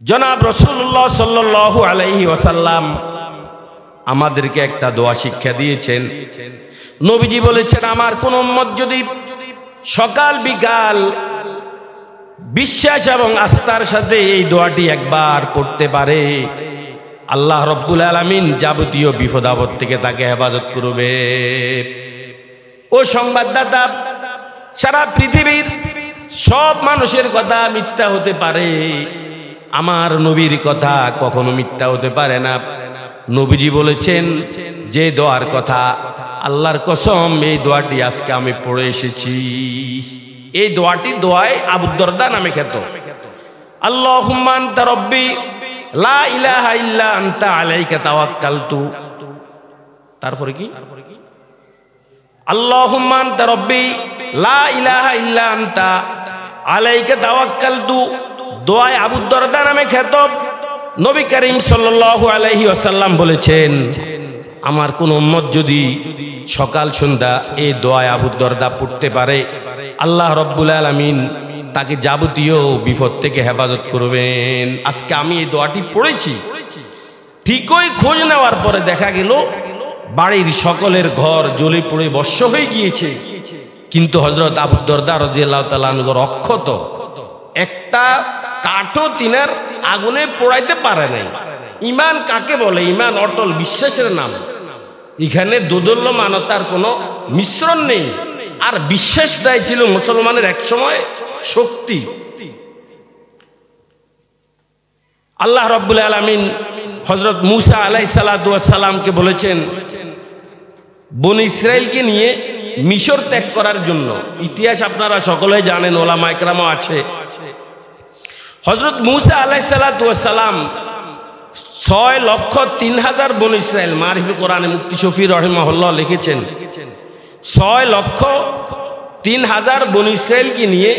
জনাব রাসূলুল্লাহ সাল্লাল্লাহু আলাইহি ওয়াসাল্লাম আমাদেরকে একটা দোয়া শিক্ষা দিয়েছেন। নবীজি বলেছেন, আমার কোন উম্মত যদি সকাল বিকাল বিশ্বাস এবং আস্থার সাথে এই দোয়াটি একবার পড়তে পারে, আল্লাহ রব্বুল আলামিন যাবতীয় বিপদ আপদ থেকে তাকে হেফাজত করবে। ও সংবাদদাতা, সারা পৃথিবীর সব মানুষের কথা মিথ্যা হতে পারে, আমার নবীর কথা কখনো মিথ্যা হতে পারে না। নবীজি বলেছেন, যে দোয়ার কথা, আল্লাহর কসম এই দোয়াটি আজকে আমি পড়ে এসেছি। এই দোয়াটি দোয়ায় আবু দরদা নামে খ্যাত। আল্লাহুম্মা আনতা রাব্বি লা ইলাহা ইল্লা আনতা আলাইকা তাওয়াক্কালতু। তারপরে কি? আল্লাহুম্মা আনতা রাব্বি লা ইলাহা ইল্লা আনতা আলাইকা তাওয়াক্কালতু। দোয়ায় আবু দরদা নামে খ্যাত। নবী করিম সাল্লাল্লাহু আলাইহি ওয়াসাল্লাম বলেছেন, আমার কোন উম্মত যদি সকাল সন্ধ্যা এই দোয়ায় আবু দরদা পড়তে পারে, আল্লাহ রব্বুল আলামিন তাকে যাবতীয় বিপদ থেকে হেফাজত করবেন। আজকে আমি এই দোয়াটি পড়েছি। ঠিকই খোঁজ নেওয়ার পরে দেখা গেল বাড়ির সকলের ঘর জ্বলে পড়ে ভস্ম হয়ে গিয়েছে, কিন্তু হযরত আবু দরদা রাদিয়াল্লাহু তাআলা আনহু অক্ষত, একটা কাঠও তিনার আগুনে পোড়াইতে পারে নাই। ঈমান কাকে বলে? ঈমান অটল বিশ্বাসের নাম। এখানে দোদুল্যমানতার কোনো মিশ্রণ নেই। আর বিশ্বাসটাই ছিল মুসলমানের এক সময় শক্তি। আল্লাহ রাব্বুল আলামিন হযরত মূসা আলাইহিস সালাতু ওয়াস সালামকে বলেছেন বনী ইসরাইলকে নিয়ে মিশর ত্যাগ করার জন্য। ইতিহাস আপনারা সকলেই জানেন, ওলামা ইকরামও আছে। হযরত মূসা আলাইহিস সালাতু ওয়াস সালাম 6,03,000 বনী ইসরাইল, মারিফুল কোরআনে মুফতি শফি রাহিমাহুল্লাহ লিখেছেন, 6,03,000 বনী ইসরাইলকে নিয়ে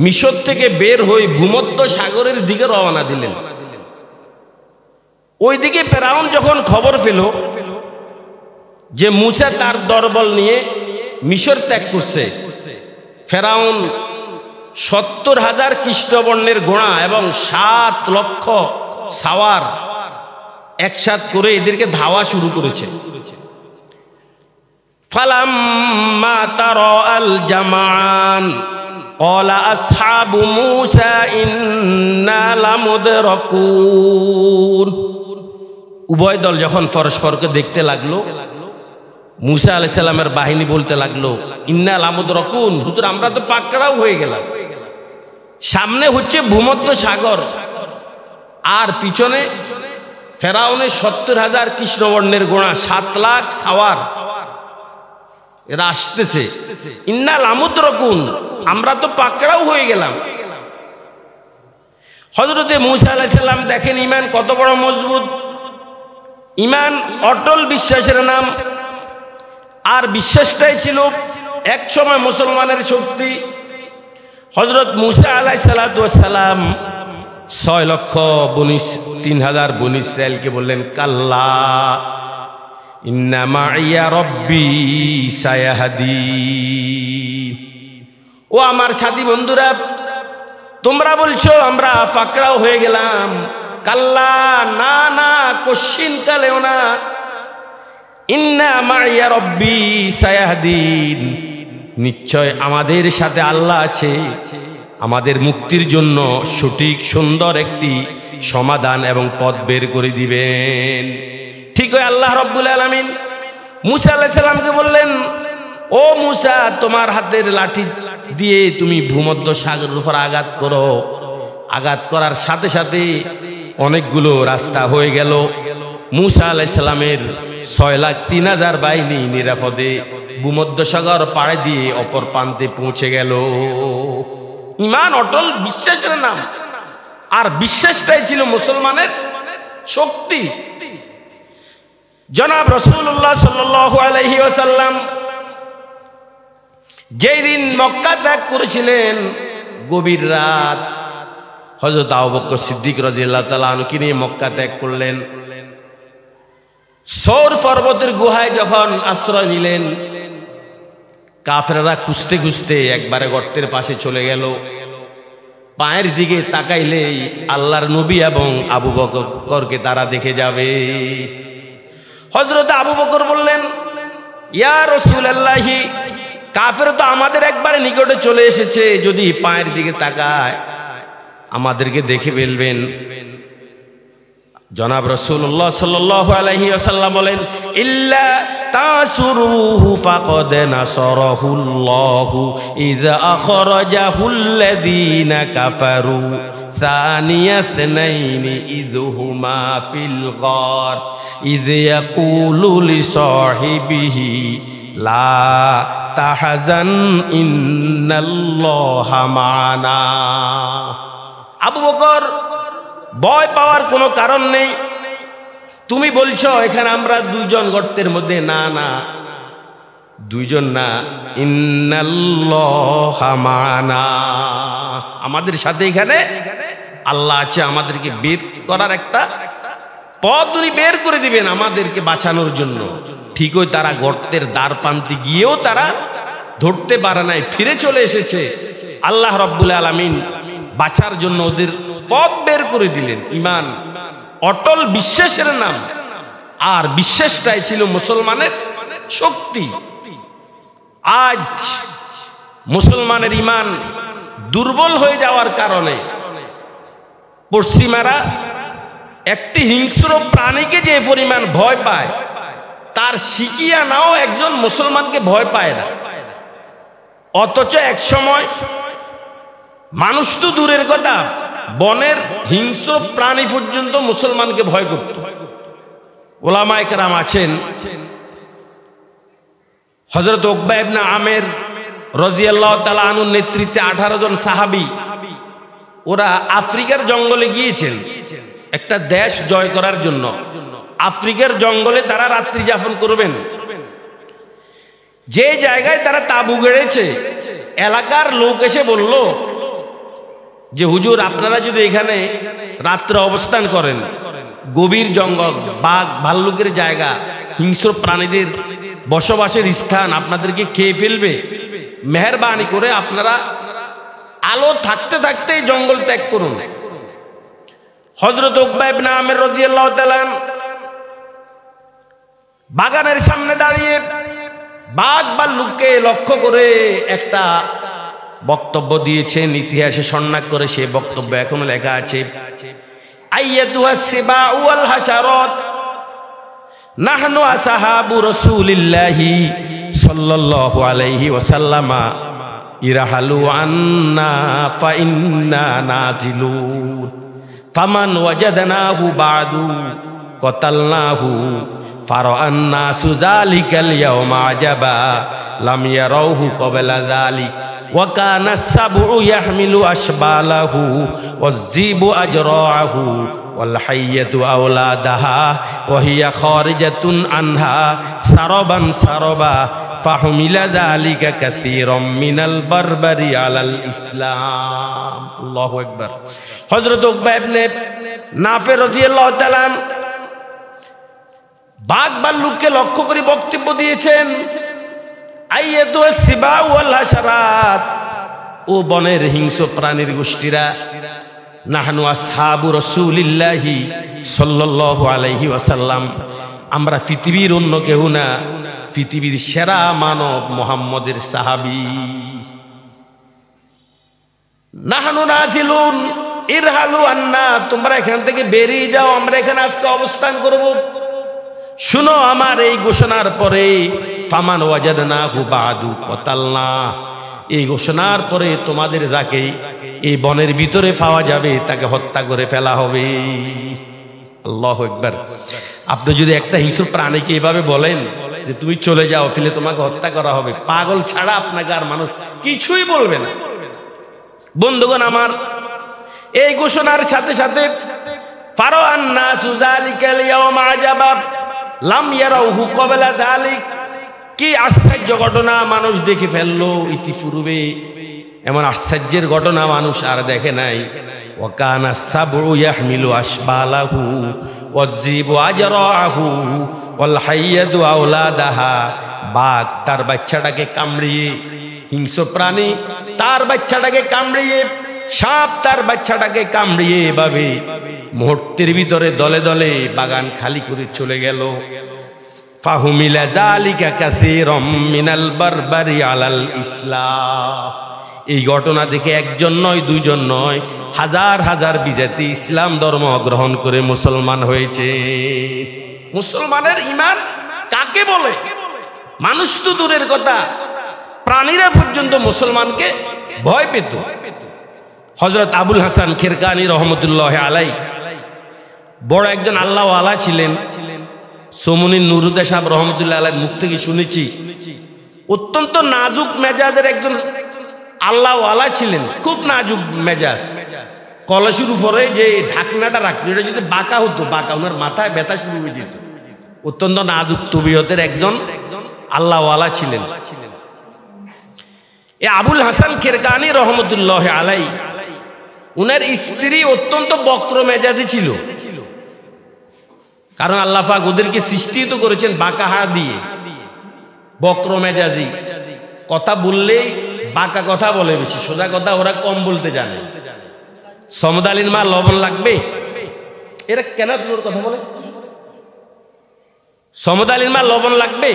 মিশর থেকে বের হয়ে ভূমধ্য সাগরের দিকে রওনা দিলেন। ওইদিকে ফেরাউন যখন খবর পেল যে মূসা তার দলবল নিয়ে মিশর ত্যাগ করছে, ফেরাউন 70,000 কৃষ্ণবর্ণের ঘোড়া এবং 7 লক্ষ সাওয়ার একসাথ করে এদেরকে ধাওয়া শুরু করেছে। ফালাম্মা তারাআল জামাআন ক্বালা আসহাবু মূসা ইন্না লামুদরাকুন। উভয় দল যখন পরস্পরকে দেখতে লাগলো, মূসা আলাইহিস সালামের বাহিনী বলতে লাগলো, ইন্না লামুদরাকুন, হুজুর আমরা তো পাকড়াও হয়ে গেলাম। সামনে হচ্ছে ভূমধ্য সাগর আর পিছনে ফেরাউনের 70,000 কৃষ্ণবর্ণের ঘোড়া, 7 লাখ সাওয়ার, এরা আসতেছে। ইন্না লামুদরাকুন, আমরা তো পাকড়াও হয়ে গেলাম। হযরতে মূসা আলাইহিস সালাম দেখেন ঈমান কত বড় মজবুত। ঈমান অটল বিশ্বাসের নাম। আর বিশ্বাসটাই ছিল এক সময় মুসলমানের শক্তি। হযরত মূসা আলাইহিস সালাতু ওয়াস সালাম 6,03,000 বনী ইসরাইলকে বললেন, কাল্লা ইন্না মাইয়া রব্বি সায়াহদিন। ও আমার সাথী বন্ধুরা, তোমরা বলছো আমরা পাকড়াও হয়ে গেলাম। কাল্লা, না না, কোশ্চিন কালেও না। ইন্না মাইয়া রব্বি সায়াহদিন, নিশ্চয় আমাদের সাথে আল্লাহ আছে, আমাদের মুক্তির জন্য সঠিক সুন্দর একটি সমাধান এবং পথ বের করে দিবেন। ঠিক হয় আল্লাহ রব্বুল আলামিন মূসা আলাইহিস সালামকে বললেন, ও মূসা, তোমার হাতের লাঠি দিয়ে তুমি ভূমধ্য সাগরের উপর আঘাত করো। আঘাত করার সাথে সাথে অনেকগুলো রাস্তা হয়ে গেল। মূসা আলাইহিস সালামের 6,03,000 বাহিনী নিরাপদে ভূমধ্য সাগর পাড়ে দিয়ে অপর প্রান্তে পৌঁছে গেল। ঈমান অটল বিশ্বাসের নাম। আর বিশ্বাসটাই ছিল মুসলমানের শক্তি। জনাব রাসূলুল্লাহ সাল্লাল্লাহু আলাইহি ওয়াসাল্লাম যেই দিন মক্কা ত্যাগ করেছিলেন, গভীর রাত, হযরত আবু বকর সিদ্দিক রাদিয়াল্লাহু তাআলা আনহুকে নিয়ে মক্কা ত্যাগ করলেন। সৌর পর্বতের গুহায় যখন আশ্রয় নিলেন, কাফেররা খুঁজতে খুঁজতে একবারে গর্তের পাশে চলে গেল। পায়ের দিকে তাকাইলেই আল্লাহর নবী এবং আবু বকরকে তারা দেখে যাবে। হযরত আবু বকর বললেন, ইয়া রাসূলুল্লাহ, কাফের তো আমাদের একবারে নিকটে চলে এসেছে, যদি পায়ের দিকে তাকায় আমাদেরকে দেখে ফেলবেন। জনাব রাসূলুল্লাহ সাল্লাল্লাহু আলাইহি ওয়াসাল্লাম বলেন, ইল্লা তাসুরুহু ফাকাদ নাসারাহুল্লাহু ইযা আখরাজাহুল্লাযীনা কাফারু সানিয়া ইসনাইনি ইযহুমা ফিল গার ইয ইয়াকুলু লিসাহিবিহি লা তাহজান ইন্নাল্লাহা মা'ানা। আবু বকর, ভয় পাওয়ার কোনো কারণ নেই। তুমি বলছো এখানে আমরা দুইজন গর্তের মধ্যে, না না, দুইজন না, ইন্নাল্লাহা মা'ানা, আমাদের সাথে এখানে আল্লাহ আছে। আমাদেরকে বের করার একটা পথ উনি বের করে দিবেন আমাদেরকে বাঁচানোর জন্য। ঠিকই তারা গর্তের দ্বার প্রান্তে গিয়েও তারা ধরতে পারে নাই, ফিরে চলে এসেছে। আল্লাহ রাব্বুল আলামিন বাঁচার জন্য ওদের পথ বের করে দিলেন। ঈমান অটল বিশ্বাসের নাম, আর বিশ্বাসটাই ছিল মুসলমানের শক্তি। আজ মুসলমানের ঈমান দুর্বল হয়ে যাওয়ার কারণে পশ্চিমারা একটি হিংস্র প্রাণীকে যে পরিমাণ ভয় পায়, তার শিকিয়া নাও একজন মুসলমানকে ভয় পায় না। অথচ এক সময় মানুষ তো দূরের কথা, বনের হিংস্র প্রাণী পর্যন্ত মুসলমানকে ভয় করত। ওলামায়ে কেরাম আছেন, হযরত উকবা ইবনে আমের রাদিয়াল্লাহু তাআলা আনহুর নেতৃত্বে 18 জন সাহাবী, ওরা আফ্রিকার জঙ্গলে গিয়েছেন একটা দেশ জয় করার জন্য। আফ্রিকার জঙ্গলে তারা রাত্রি যাপন করবেন। যে জায়গায় তারা তাঁবু গেড়েছে, এলাকার লোক এসে বলল যে হুজুর, আপনারা যদি এখানে রাত্রে অবস্থান করেন, গভীর জঙ্গল, বাঘ ভাল্লুকের জায়গা, হিংস্র প্রাণীদের বসবাসের স্থান, আপনাদেরকে খেয়ে ফেলবে, মেহেরবানি করে আপনারা আলো থাকতে থাকতে জঙ্গল ত্যাগ করুন। হযরত উকবা ইবনে আমের রাদিয়াল্লাহু তাআলা বাগানের সামনে দাঁড়িয়ে বাঘ ভাল্লুককে লক্ষ্য করে একটা বক্তব্য দিয়েছেন। ইতিহাসে সন্ন্যাস করে সে বক্তব্য এখনো লেখা আছে, আইয়াতুহাস সিবাউ ওয়াল হাশারাত নাহনু আসহাবু রাসূলিল্লাহি সাল্লাল্লাহু আলাইহি ওয়াসাল্লামা ইরহালু আন্না ফা ইন্না নাজিলুন ফামান ওয়াজাদনাহু বাদু কতালনাহু ফারাআন নাসু যালিকাল ইয়াওমা আজাবা লাম ইয়ারাউহু ক্বাবলা যালিক ওয়া কানা আস-সাবউ ইয়াহমিলু আশবালাহু ওয়ায-যিবু আজরাআহু ওয়াল হাইয়াতু আওলাদাহা ওয়া হিয়া খারিজাতুন আনহা সারাবান সারাবা ফাহুমিলা যালিকা কাসীরাম মিনাল বারবারি আলাল ইসলাম। আল্লাহু আকবার। হযরত উকবা ইবনে নাফে রাদিয়াল্লাহু তাআলা বাঘ ভাল্লুককে লক্ষ্য করে বক্তব্য দিয়েছেন, আইয়াতু সিবাউ ওয়াল হাশারাত, ও বনের হিংস্র প্রাণীর গোষ্ঠীরা, নাহনু আসহাবু রাসূলিল্লাহি সাল্লাল্লাহু আলাইহি ওয়াসাল্লাম, আমরা পৃথিবীর অন্য কেউ না, পৃথিবীর সেরা মানব মুহাম্মদের সাহাবী। নাহনু নাজিলুন ইরহালু আন্না, তোমরা এখান থেকে বেরিয়ে যাও, আমরা এখানে আজকে অবস্থান করব। শুনো আমার এই ঘোষণার পরে, ফামান ওয়াজাদনাহু বাদু কতালনা, এই ঘোষণার পরে তোমাদের যাকে এই বনের ভিতরে পাওয়া যাবে তাকে হত্যা করে ফেলা হবে। আল্লাহু আকবার। আপনি যদি একটা হিংস্র প্রাণীকে এভাবে বলেন যে তুমি চলে যাও, ফেলে তোমাকে হত্যা করা হবে, পাগল ছাড়া আপনাকে আর মানুষ কিছুই বলবে না। বন্ধুগণ আমার, এই ঘোষণার সাথে সাথে ফারাআন নাসু যালিকাল ইয়াওমা আজাবা লাম ইয়ারাউহু ক্বাবলা যালিক, কি আশ্চর্য ঘটনা মানুষ দেখে ফেললো ইতিপূর্বে, এমন আশ্চর্যের ঘটনা মানুষ আর দেখে নাই। ওয়া কানা আস-সাবউ ইয়াহমিলু আশবালাহু ওয়ায-যিবু আজরাআহু ওয়াল হাইয়াতু আওলাদাহা, বাঘ তার বাচ্চাটাকে কামড়িয়ে, হিংস্র প্রাণী তার বাচ্চাটাকে কামড়িয়ে সাপ তার বাচ্চাটাকে কামড়িয়ে এভাবে মুহূর্তের ভিতরে দলে দলে বাগান খালি করে চলে গেল। ফাহুমিলা যালিকা কাসীরাম মিনাল বারবারি আলাল ইসলাম। এই ঘটনা দেখে একজন নয়, দুইজন নয়, হাজার হাজার বিজাতি ইসলাম ধর্ম গ্রহণ করে মুসলমান হয়েছে। মুসলমানের ঈমান কাকে বলে? মানুষ তো দূরের কথা, প্রাণীরা পর্যন্ত মুসলমানকে ভয় পেত। হযরত আবুল হাসান খিরকানী রহমতুল্লাহ আলাই বড় একজন আল্লাহওয়ালা ছিলেন। সোমনী নুরুদ্দিন সাহেব রহমতুল্লাহ আলাই মুখ থেকে শুনেছি, অত্যন্ত নাজুক মেজাজের একজন আল্লাহওয়ালা ছিলেন, খুব নাজুক মেজাজ। কলসির উপরে যে ঢাকনাটা রাখতো এটা যদি বাঁকা হতো, বাঁকা ওনার মাথায় ব্যথা শুরু হয়ে যেত। অত্যন্ত নাজুক তবিয়তের একজন আল্লাহওয়ালা ছিলেন। এ আবুল হাসান খিরকানী রহমতুল্লাহ আলাই, উনার স্ত্রী অত্যন্ত বক্র মেজাজি ছিল। কারণ আল্লাহ পাক ওদেরকে সৃষ্টি তো করেছেন বাঁকা হাড় দিয়ে, বক্র মেজাজি। কথা বললেই বাঁকা কথা বলে, বেশি সোজা কথা ওরা কম বলতে জানে। সমদালির মা লবণ লাগবে, এরা কেন তোর কথা বলে? সমদালির মা লবণ লাগবে,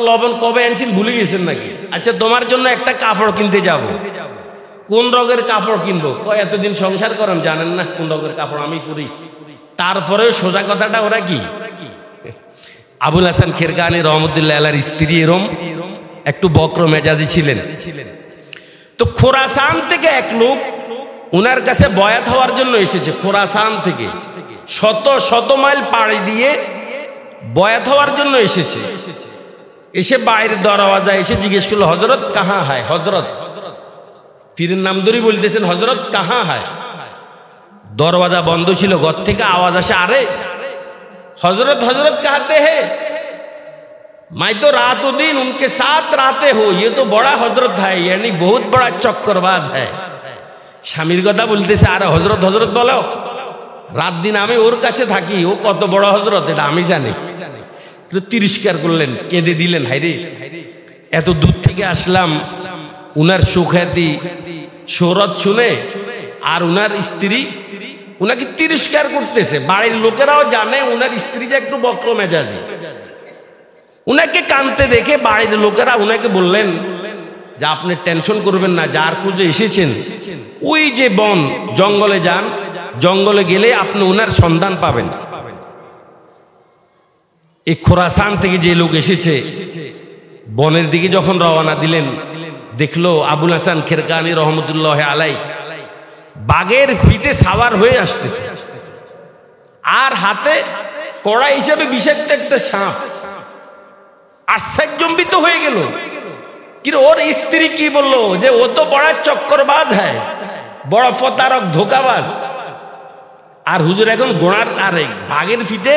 লবণ কবে আনছেন ভুলে গেছেন নাকি? আচ্ছা তোমার জন্য একটা কাপড় কিনতে যাব। কোন রঙের কাপড় কিনবো? এতদিন সংসার করেন, জানেন না কোন রঙের কাপড় আমি পরি? তারপরেও সোজা কথাটা ওরা কি? আবুল হাসান খিরকানী রহমতুল্লাহ আলাইহির স্ত্রী এরম একটু বক্র মেজাজি ছিলেন। তো খোরাসান থেকে এক লোক উনার কাছে বয়াত হওয়ার জন্য এসেছে। খোরাসান থেকে শত শত মাইল পাড়ি দিয়ে বয়াত হওয়ার জন্য এসেছে। এসে বাইরের দরওয়াজায় এসে জিজ্ঞেস করলো, হজরত কাহা হায়? হজরত পীরের নাম ধরে বলতেছেন, হজরত কাহা হায়? দরওয়াজা বন্ধ ছিল, ঘর থেকে আওয়াজ আসে, আরে हजरत हजरत कहते हैं मैं तो रातों दिन उनके साथ रहते हो, ये तो बड़ा हजरत है, यानी बहुत बड़ा चक्करबाज है। স্বামীর কথা বলতেছে, আরে হজরত হজরত বলো, রাত দিন আমি ওর কাছে থাকি, ও কত বড় হজরত এটা আমি জানি। তিরস্কার করলেন, কেঁদে দিলেন, হাইরে এত দূর থেকে আসলাম উনার সুখ্যাতি শোহরত শুনে, আর উনার স্ত্রী উনাকে তিরস্কার করতেছে। বাড়ির লোকেরাও জানে উনার স্ত্রী যে একটু বক্র মেজাজি। উনাকে কাঁদতে দেখে বাড়ির লোকেরা উনাকে বললেন যে আপনি টেনশন করবেন না, যার খুঁজে এসেছেন ওই যে বন, জঙ্গলে যান, জঙ্গলে গেলে আপনি উনার সন্ধান পাবেন। এই খোরাসান থেকে যে লোক এসেছে বনের দিকে যখন রওনা দিলেন, দেখলো আবুল হাসান খিরকানী রহমতুল্লাহ আলাই বাঘের পিঠে সাওয়ার হয়ে আসতেছে, আর হাতে কড়া হিসেবে বিষাক্ত একটা সাপ। আশ্চর্যজম্বিত হয়ে গেল, কি ওর স্ত্রী কি বললো যে ও তো বড় চক্করবাজ হ্যায়, বড় প্রতারক ধোকাবাজ। আর হুজুর এখন গোড়ার আরে বাঘের পিঠে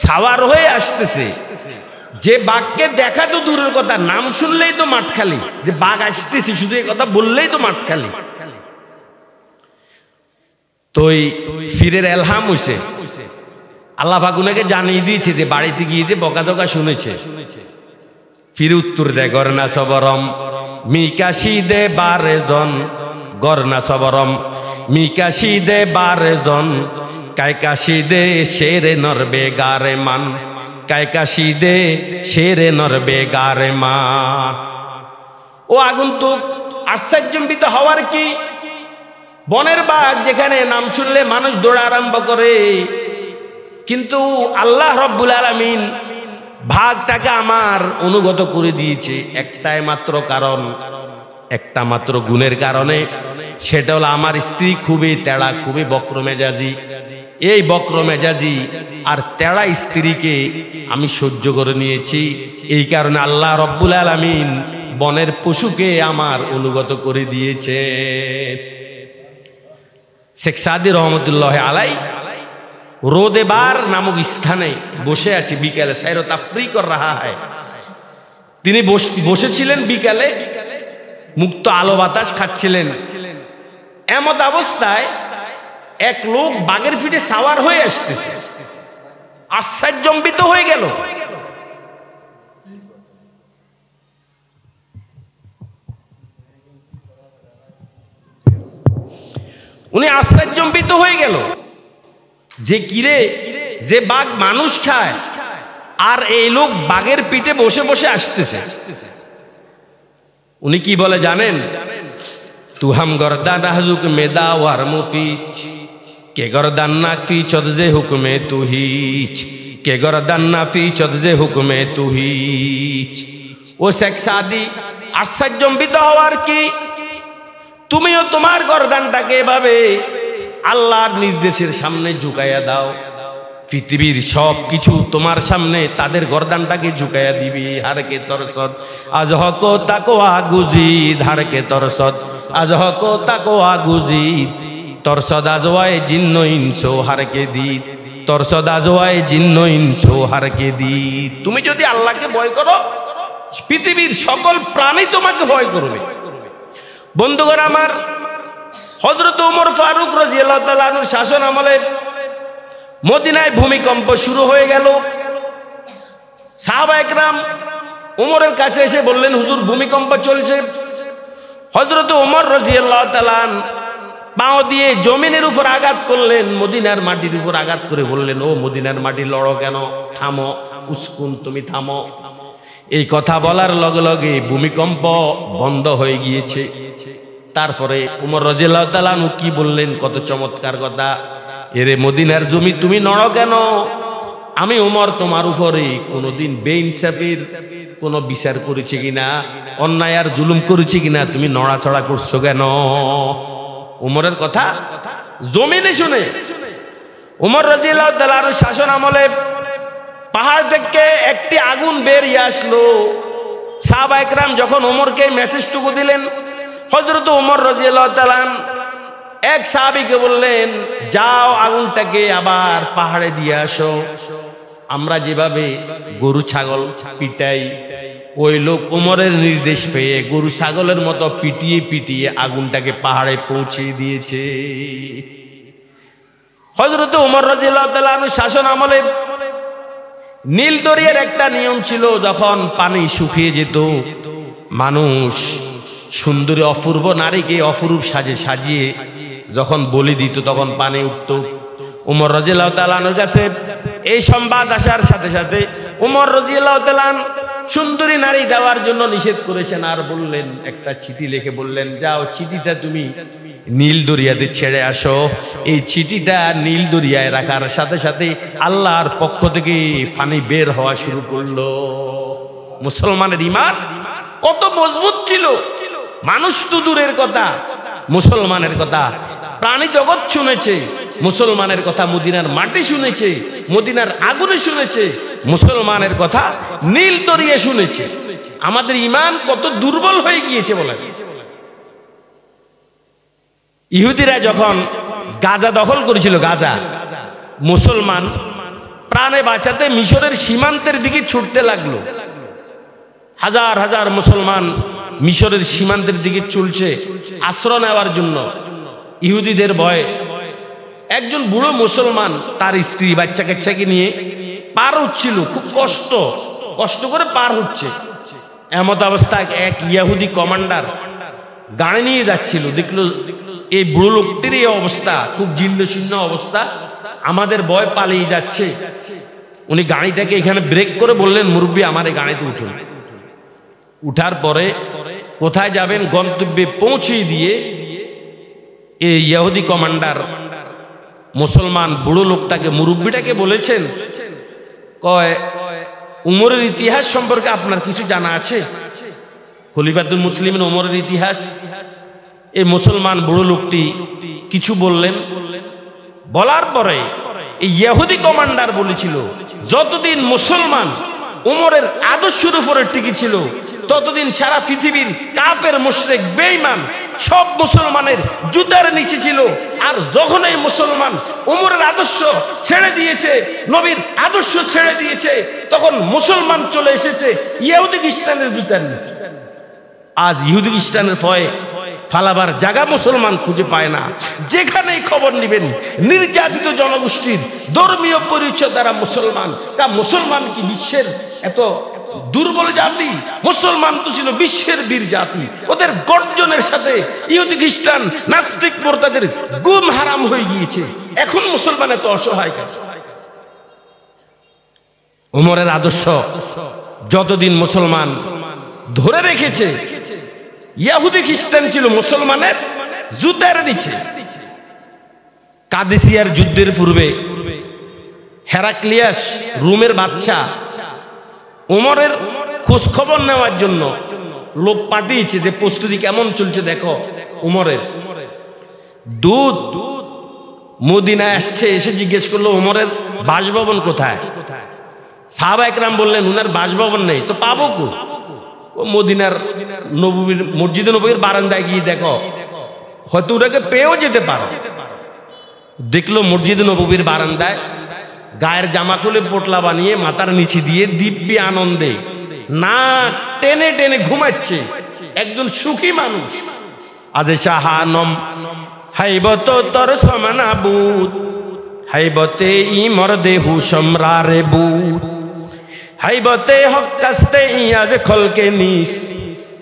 সাওয়ার হয়ে আসতেছে। যে বাঘকে দেখা তো দূরের কথা, নাম শুনলেই তো মাঠ খালি, যে বাঘ আসতেছে শুধু এই কথা বললেই তো মাঠ খালি। তোই ফিরের এলহাম হইছে, আল্লাহ পাক উনাকে জানিয়ে দিয়েছে যে বাড়িতে গিয়ে যে বকাঝকা শুনেছে। ফিরে উত্তর দেয়, গরনা সবরম মিকাশি দে বারে জন, গরনা সবরম মিকাশি দে বারে জন, কাইকাশি দে শেরে নরবে গারে মান, কাইকাশি দে শেরে নরবে গারে মান। ও আগন্তুক, আশ্চর্যজম্বিত হওয়ার কি? বনের বাঘ যেখানে নাম শুনলে মানুষ দৌড়া আরম্ভ করে, কিন্তু আল্লাহ রব্বুল আলামিন ভাগটাকে আমার অনুগত করে দিয়েছে একটাই মাত্র কারণ, একটা মাত্র গুণের কারণে। সেটা হলো আমার স্ত্রী খুবই তেড়া, খুবই বক্র মেজাজি। এই বক্র মেজাজি আর তেড়া স্ত্রীকে আমি সহ্য করে নিয়েছি। এই কারণে আল্লাহ রব্বুল আলামিন বনের পশুকে আমার অনুগত করে দিয়েছে। শেখ সাদি রহমতুল্লাহ আলাই রোদেবার নামক স্থানে বসে আছে, বিকালে সৈর তাফরি কর রাহা হয়। তিনি বসেছিলেন বিকালে, মুক্ত আলো বাতাস খাচ্ছিলেন। এমত অবস্থায় এক লোক বাঘের পিঠে সাওয়ার হয়ে আসতেছে, আশ্চর্যজম্বিত হয়ে গেল। উনি আশ্চর্যজম্বিত হয়ে গেল যে কিরে, যে বাঘ মানুষ খায় আর এই লোক বাঘের পিঠে বসে বসে আসতেছে। উনি কি বলে জানেন? তু হাম গর্দান হাজুক মেদা ওয়ার মুফিচ কে গর্দান না ফি চদজে হুকমে তুহিচ কে গর্দান না ফি চদজে হুকমে তুহিচ। ও শেখ সাদি, আশ্চর্যজম্বিত হওয়ার কি, তুমিও তোমার গর্দানটাকে এভাবে আল্লাহর নির্দেশের সামনে ঝুঁকাইয়া দাও। পৃথিবীর সব কিছু তোমার সামনে তাদের গর্দানটাকে ঝুঁকাইয়া দিবি। হারকে তরসদ আজ হক তাকো আগুজিদ, হারকে তরসদ আজ হক তাকো আগুজিদ, তরসদ আজওয়ায় জিন্ন ইনসো হারকে দিদ, তরসদ আজওয়ায় জিন্ন ইনসো হারকে দিদ। তুমি যদি আল্লাহকে ভয় করো, পৃথিবীর সকল প্রাণী তোমাকে ভয় করবে। বন্ধুগণ আমার, হযরত ওমর ফারুক রাদিয়াল্লাহু তাআলা আনহুর শাসন আমলে মদিনায় ভূমিকম্প শুরু হয়ে গেল। সাহাবা একরাম ওমরের কাছে এসে বললেন, হুজুর ভূমিকম্প চলছে। হযরত ওমর রাদিয়াল্লাহু তাআলা পাও দিয়ে জমিনের উপর আঘাত করলেন, মদিনার মাটির উপর আঘাত করে বললেন, ও মদিনার মাটি লড়ো কেন, থামো, উসকুন, তুমি থামো। এই কথা বলার লগে লগে ভূমিকম্প বন্ধ হয়ে গিয়েছে। তারপরে ওমর রাদিয়াল্লাহু তাআলা কি বললেন, কত চমৎকার কথা, এরে মদিনার জমি তুমি নড়ো কেন, আমি ওমর তোমার উপরে কোনোদিন বেইনসাফির কোনো বিচার করেছি কিনা, অন্যায় আর জুলুম করেছি কিনা, তুমি নড়াচড়া করছো কেন? ওমরের কথা জমিনে শুনে ওমর রাদিয়াল্লাহু তাআলার শাসন আমলে পাহাড় থেকে একটি আগুন বেরিয়ে আসলো। সাহাবা একরাম যখন ওমরকে মেসেজটুকু দিলেন, হযরত ওমর রাদিয়াল্লাহু তাআলা এক সাহাবীকে বললেন, যাও আগুনটাকে আবার পাহাড়ে দিয়ে আসো। আমরা যেভাবে গরু ছাগল পিটাই, ওই লোক ওমরের নির্দেশ পেয়ে গরু ছাগলের মতো পিটিয়ে পিটিয়ে আগুনটাকে পাহাড়ে পৌঁছে দিয়েছে। হযরত ওমর রাদিয়াল্লাহু তাআলা শাসন আমলে নীল দরিয়ার একটা নিয়ম ছিল, যখন পানি শুকিয়ে যেত, মানুষ সুন্দরী অপূর্ব নারীকে অপরূপ সাজে সাজিয়ে যখন বলি দিত, তখন পানি উঠত। ওমর রাদিয়াল্লাহু তাআলার কাছে এই সংবাদ আসার সাথে সাথে ওমর রাদিয়াল্লাহু তাআলা সুন্দরী নারী দেওয়ার জন্য নিষেধ করেছেন, আর বললেন, একটা চিঠি লিখে বললেন, যাও চিঠিটা তুমি নীল দরিয়াতে ছেড়ে আসো। এই চিঠিটা নীল দরিয়ায় রাখার সাথে সাথে আল্লাহর পক্ষ থেকে পানি বের হওয়া শুরু করলো। মুসলমানের ঈমান কত মজবুত ছিল, মানুষ তো দূরের কথা, মুসলমানের কথা প্রাণী জগৎ শুনেছে, মুসলমানের কথা মদিনার মাটি শুনেছে, মদিনার আগুনে শুনেছে, মুসলমানের কথা নীল দরিয়া শুনেছে। আমাদের ঈমান কত দুর্বল হয়ে গিয়েছে বলেন। ইহুদিরা যখন গাজা দখল করেছিল, গাজা, মুসলমান প্রাণে বাঁচাতে মিশরের সীমান্তের দিকে ছুটতে লাগলো। হাজার হাজার মুসলমান মিশরের সীমান্তের দিকে চলছে আশ্রয় নেওয়ার জন্য। ইহুদিদের ভয়ে একজন বুড়ো মুসলমান তার স্ত্রী বাচ্চা কাচ্চাকে নিয়ে পার হচ্ছিল, খুব কষ্ট করে পার হচ্ছে। এমত অবস্থায় এক ইহুদি কমান্ডার গাড়ি নিয়ে যাচ্ছিল, দেখলো এই বুড়ো লোকটির এই অবস্থা, খুব জীর্ণ শীর্ণ অবস্থা, আমাদের ভয় পালিয়ে যাচ্ছে। উনি গাড়িটাকে এখানে ব্রেক করে বললেন, মুরব্বী আমার এই গাড়িতে উঠুন। উঠার পরে কোথায় যাবেন গন্তব্যে পৌঁছে দিয়ে এই ইহুদি কমান্ডার মুসলমান বুড়ো লোকটাকে, মুরব্বীটাকে বলেছেন, কয় উমরের ইতিহাস সম্পর্কে আপনার কিছু জানা আছে? খলিফাতুল মুসলিমিন উমরের ইতিহাস। এই মুসলমান বুড়ো লোকটি কিছু বললেন। বলার পরে এই ইহুদি কমান্ডার বলেছিল, যতদিন মুসলমান উমরের আদর্শের উপরে টিকে ছিল, ততদিন সারা পৃথিবীর কাফের মুশরিক বেঈমান সব মুসলমানের জুতার নিচে ছিল। আর যখন এই মুসলমান উমরের আদর্শ ছেড়ে দিয়েছে, নবীর আদর্শ ছেড়ে দিয়েছে, তখন মুসলমান চলে এসেছে ইহুদি খ্রিস্টানের জুতার নিচে। আজ ইহুদি খ্রিস্টানের ভয়ে ফালাবার জায়গা মুসলমান খুঁজে পায় না। যেখানেই খবর নেবেন নির্যাতিত জনগোষ্ঠীর ধর্মীয় পরিচয় দ্বারা মুসলমান। তা মুসলমান কি বিশ্বের এত দুর্বল জাতি। মুসলমান তো ছিল বিশ্বের বীর জাতি। ওদের গর্জনের সাথে ইহুদি খ্রিস্টান নাস্তিক মোরতাদের গুম হারাম হয়ে গিয়েছে। এখন মুসলমান এত অসহায় কেন? ওমরের আদর্শ যতদিন মুসলমান ধরে রেখেছে, ইহুদি খ্রিস্টান ছিল মুসলমানের জুতার নিচে। কাদেসিয়ার যুদ্ধের পূর্বে হেরাক্লিয়াস রোমের বাদশা ওমরের খোঁজ খবর নেওয়ার জন্য লোক পাঠিয়েছে যে প্রস্তুতি কেমন চলছে দেখো। ওমরের দূত মদিনায় আসছে, এসে জিজ্ঞেস করলো ওমরের বাসভবন কোথায়? সাহাবা একরাম বললেন উনার বাসভবন নেই, তো পাবো কো? মদিনার নববীর মসজিদে নববীর বারান্দায় গিয়ে দেখো, হয়তো ওটাকে পেয়েও যেতে পারো। দেখলো মসজিদে নববীর বারান্দায় গায়ের জামা খুলে পোটলা বানিয়ে মাথার নিচে দিয়ে দিব্যি আনন্দে না টেনে টেনে ঘুমাচ্ছে একজন সুখী মানুষ। আজ শাহানম হাইবত তোর সমানা বুত, হাইবতে ই মরদে হু সম্রারে বুত, হাইবতে হক কাস্তে ই আজ খলকে নিস,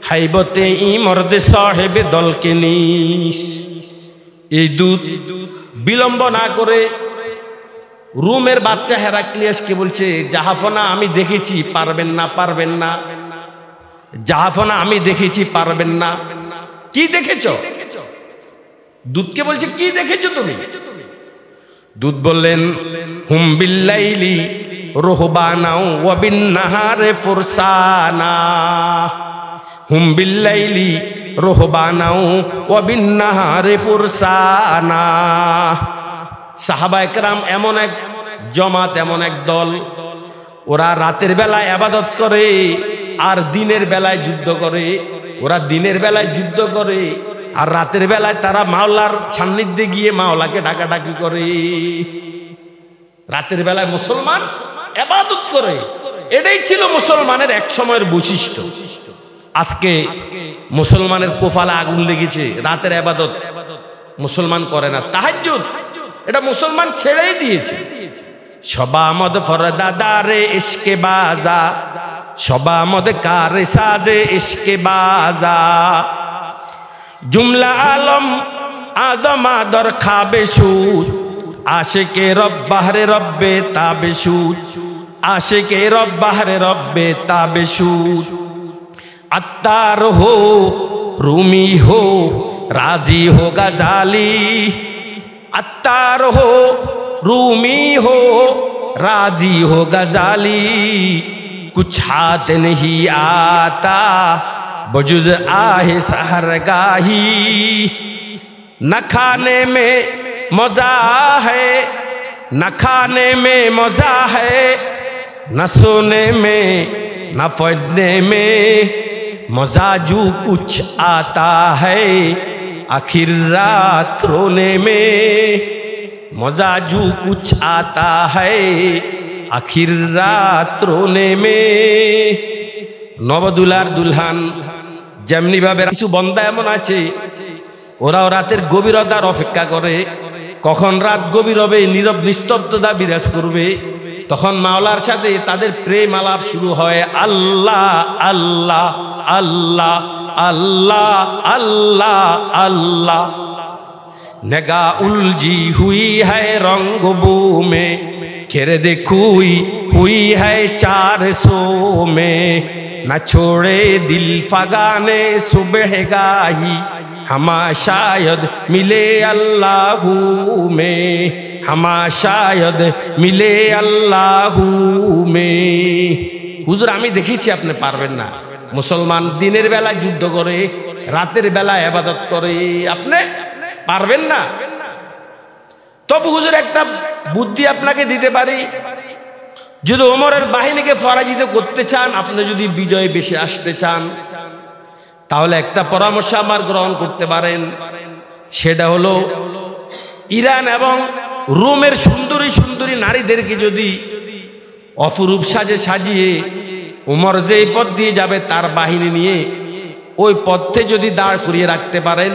হাইবতে ই মরদে সাহেবে দলকে নিস। এই দূত বিলম্ব না করে রোমের বাচ্চা হেরাক্লিয়াসকে বলছে, জাহাফনা আমি দেখেছি, পারবেন না, পারবেন না। জাহাফনা আমি দেখেছি, পারবেন না। কি দেখেছো? দূতকে বলছে কি দেখেছো তুমি? দূত বললেন হুম বিল্লাইলি রুহবানাও ওয়া বিন্নাহারে ফুরসানা, হুম বিল্লাইলি রুহবানাও ওয়া বিন্নাহারে ফুরসানা। সাহাবা একরাম এমন এক জমাত, এমন এক দল, ওরা রাতের বেলায় ইবাদত করে আর দিনের বেলায় যুদ্ধ করে। ওরা দিনের বেলায় যুদ্ধ করে আর রাতের বেলায় তারা মাওলার সান্নিধ্যে গিয়ে মাওলাকে ডাকাডাকি করে। রাতের বেলায় মুসলমান ইবাদত করে, এটাই ছিল মুসলমানের এক সময়ের বৈশিষ্ট্য। আজকে মুসলমানের কোফালে আগুন লেগেছে, রাতের ইবাদত মুসলমান করে না। তাহাজ্জুদ এটা মুসলমান ছেড়েই দিয়েছে। সবামদ ফরদাদারে ইশকে বাজা, সবামদ কারে সাজে ইশকে বাজা, জুমলা আলম আদম আদর খাবে সুদ, আশিকে রব বাহরে রব্বে তাবে সুদ, আশিকে রব বাহরে রব্বে তাবে সুদ। আত্তার হো রুমি হো রাজি হো গাজালি, अत्तार हो रूमी हो राजी हो गजाली, कुछ हाथ नहीं आता बजुज आहे सहरगाही, न खाने में मजा है, न खाने में मजा है, न सोने में न फटने में मजा जो कुछ आता है, आखिर रात रोने में मजा जो कुछ आता है, आखिर रात रोने में। নবদুলার দুলহান যেমনি ভাবে কিছু বন্দা এমন আছে ওরাও রাতের গভীরতার অপেক্ষা করে, কখন রাত গভীর হবে, নীরব নিস্তব্ধতা বিরাজ করবে, তখন মাওলার সাথে তাদের প্রেম আলাপ শুরু হয়। আল্লাহ আল্লাহ আল্লাহ अल्लाह अल्लाह अल्लाह, निगाह उलझी हुई है रंगबू में, खेरे देखुई हुई है 400 में, न छोड़े दिल फगाने सुबह गाही, हमा शायद मिले अल्लाहू में, हमा शायद मिले अल्लाहू में। हुजूर আমি দেখেছি আপনি পারবেন না। মুসলমান দিনের বেলা যুদ্ধ করে, রাতের বেলা ইবাদত করে, আপনি পারবেন না। তবু হুজুর একটা বুদ্ধি আপনাকে দিতে পারি, যদি ওমরের বাহিনীকে পরাজিত করতে চান, আপনি যদি বিজয় বেশি আসতে চান, তাহলে একটা পরামর্শ আমার গ্রহণ করতে পারেন। সেটা হলো ইরান এবং রোমের সুন্দরী সুন্দরী নারীদেরকে যদি অপরূপ সাজে সাজিয়ে উমর যেই পথ দিয়ে যাবে তার বাহিনী নিয়ে ওই পথে যদি দাঁড় করিয়ে রাখতে পারেন,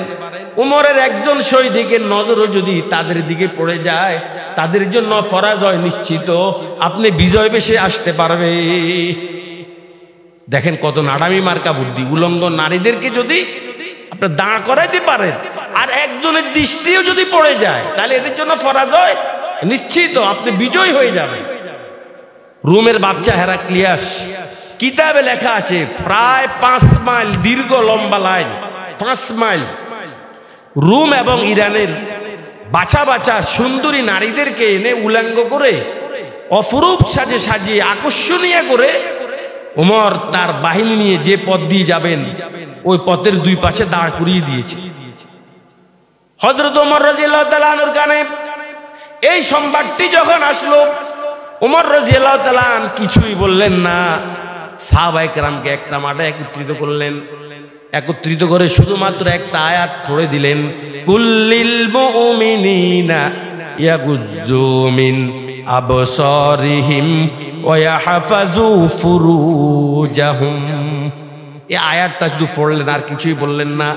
উমরের একজন শহীদের নজরও যদি তাদের দিকে পড়ে যায়, তাদের জন্য পরাজয় নিশ্চিত, আপনি বিজয় বেশে আসতে পারবে। দেখেন কত নাড়ামি মার্কা বুদ্ধি। উলঙ্গ নারীদেরকে যদি আপনি দাঁড় করাইতে পারেন আর একজনের দৃষ্টিও যদি পড়ে যায় তাহলে এদের জন্য পরাজয় নিশ্চিত, আপনি বিজয় হয়ে যাবেন। রোমের বাচ্চা হেরাক্লিয়াস, কিতাবে লেখা আছে প্রায় 5 মাইল দীর্ঘ লম্বা লাইন, 5 মাইল রোম এবং ইরানের বাছা বাছা সুন্দরী নারীদেরকে এনে উলঙ্গ করে অপরূপ সাজে সাজিয়ে আকর্ষণীয় করে ওমর তার বাহিনী নিয়ে যে পথ দিয়ে যাবেন ওই পথের দুই পাশে দাঁড় করিয়ে দিয়েছে। হযরত ওমর রাদিয়াল্লাহু তাআলা আনহুর কানে এই সংবাদটি যখন আসলো, ওমর রাদিয়াল্লাহু তাআলা কিছুই বললেন না। সাহাবায়ে কেরামকে একটা মাঠে একত্রিত করলেন, একত্রিত করে শুধুমাত্র একটা আয়াত পড়ে দিলেন, কুল্লিল মুমিনিনা ইয়াগুজ্জু মিন আবসারিহিম ওয়া ইয়াহফাজু ফুরুজাহুম। এই আয়াতটা শুধু পড়লেন, আর কিছুই বললেন না।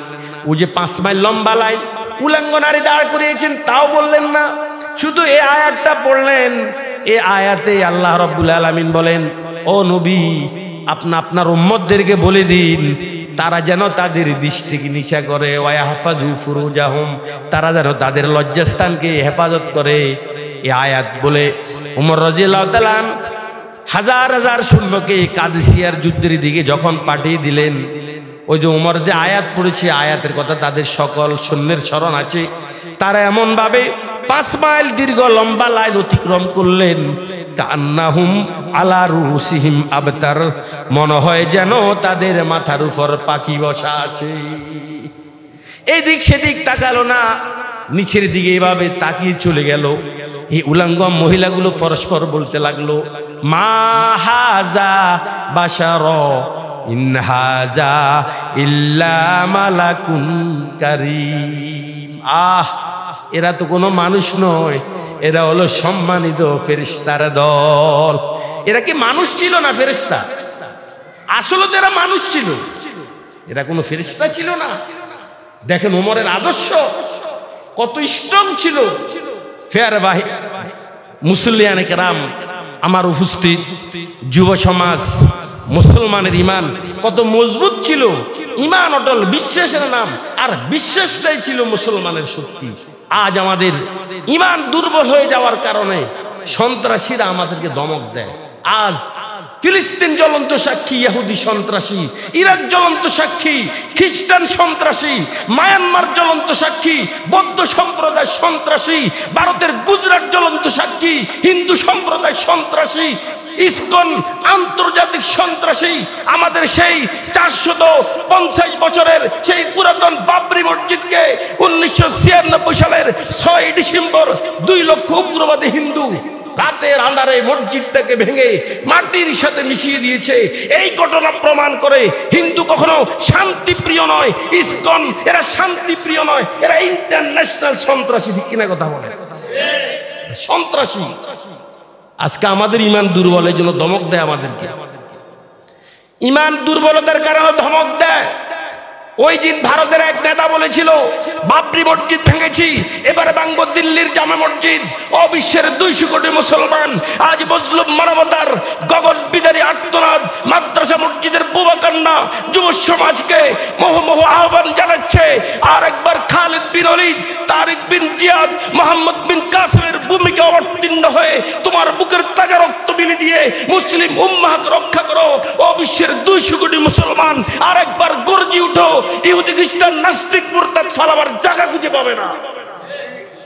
ওই যে 5 মাইল লম্বা লাইন উলঙ্গ নারী দাঁড় করিয়েছেন তাও বললেন না, শুধু এই আয়াতটা পড়লেন। এই আয়াতে আল্লাহ রাব্বুল আলামিন বলেন, ও নবী আপনার উম্মতদেরকে বলে দিন তারা যেন তাদের দৃষ্টিকে নিচা করে, ওয়াহফাজু ফুরুজাহুম, তারা যেন তাদের লজ্জাস্থানকে হেফাজত করে। এই আয়াত বলে ওমর রাদিয়াল্লাহু তাআলা হাজার হাজার সৈন্যকে কাদেসিয়ার যুদ্ধের দিকে যখন পাঠিয়ে দিলেন, ওই যে ওমর যে আয়াত পড়েছে আয়াতের কথা তাদের সকল সৈন্যের স্মরণ আছে। তারা এমন ভাবে 5 মাইল দীর্ঘ লম্বা লাইন অতিক্রম করলেন, কান্নাহুম আলা রুসিহিম আবতার, মনে হয় যেন তাদের মাথার উপর পাখি বসা আছে। এদিক সেদিক তাকালো না, নিচের দিকে এভাবে তাকিয়ে চলে গেল। এই উলঙ্গ মহিলাগুলো পরস্পর বলতে লাগলো, মা হাজা বাশার ইন হাজা ইল্লা মালাকুন কারীম। এরা তো কোনো মানুষ নয়, এরা হলো সম্মানিত ফেরেশতার দল। এরা কি মানুষ ছিল না ফেরেশতা? আসলে তো এরা মানুষ ছিল, এরা কোনো ফেরেশতা ছিল না। দেখেন ওমরের আদর্শ কত স্ট্রং ছিল। ফেয়ার ভাই মুসল্লিয়ানে কেরাম, আমার উপস্থিত যুব সমাজ, মুসলমানের ইমান কত মজবুত ছিল। ইমান অটল, বিশ্বাসের নাম, আর বিশ্বাসটাই ছিল মুসলমানের শক্তি। আজ আমাদের ইমান দুর্বল হয়ে যাওয়ার কারণে সন্ত্রাসীরা আমাদেরকে ধমক দেয়। আজ ফিলিস্তিন জ্বলন্ত সাক্ষী, ইহুদি সন্ত্রাসী, ইরাক জ্বলন্ত সাক্ষী, খ্রিস্টান সন্ত্রাসী, মায়ানমার জ্বলন্ত সাক্ষী, বৌদ্ধ সম্প্রদায় সন্ত্রাসী, ভারতের গুজরাট জ্বলন্ত সাক্ষী, হিন্দু সম্প্রদায় সন্ত্রাসী, ইসকন আন্তর্জাতিক সন্ত্রাসী। আমাদের সেই 450 বছরের সেই পুরাতন বাবরি মসজিদকে 1996 সালের 6 ডিসেম্বর 2 লক্ষ উগ্রবাদী হিন্দু রাতের আঁধারে মসজিদটাকে ভেঙে মাটির সাথে মিশিয়ে দিয়েছে। এই ঘটনা প্রমাণ করে হিন্দু কখনো শান্তিপ্রিয় নয়, ইসকন এরা শান্তিপ্রিয় নয়, এরা ইন্টারন্যাশনাল সন্ত্রাসী। ঠিক কিনা কথা বলে? সন্ত্রাসী। আজকে আমাদের ইমান দুর্বলের জন্য ধমক দেয় আমাদেরকে, ইমান দুর্বলতার কারণে ধমক দেয়। ওই দিন ভারতের এক নেতা বলেছিল বাবরি মসজিদ ভেঙেছি, এবারে ভাঙব দিল্লির জামে মসজিদ। ও বিশ্বের 200 কোটি মুসলমান আজ মজলুম মানবতার গগন বিদারী আর্তনাদ মাদ্রাসা মসজিদের বুবা কান্না যুব সমাজকে মোহমোহ আহ্বান জানাচ্ছে। আর একবার খালিদ বিন ওয়ালিদ, তারিক বিন জিয়াদ, মোহাম্মদ বিন কাসেমের ভূমিকা অবতীর্ণ হয়ে তোমার বুকের তাজা রক্ত বিলি দিয়ে মুসলিম উম্মাহকে রক্ষা করো। ও বিশ্বের 200 কোটি মুসলমান আর একবার গর্জে উঠো, ইহুদি খ্রিস্টান নাস্তিক মুরতাদ ফালাবার জায়গা খুঁজে পাবে না।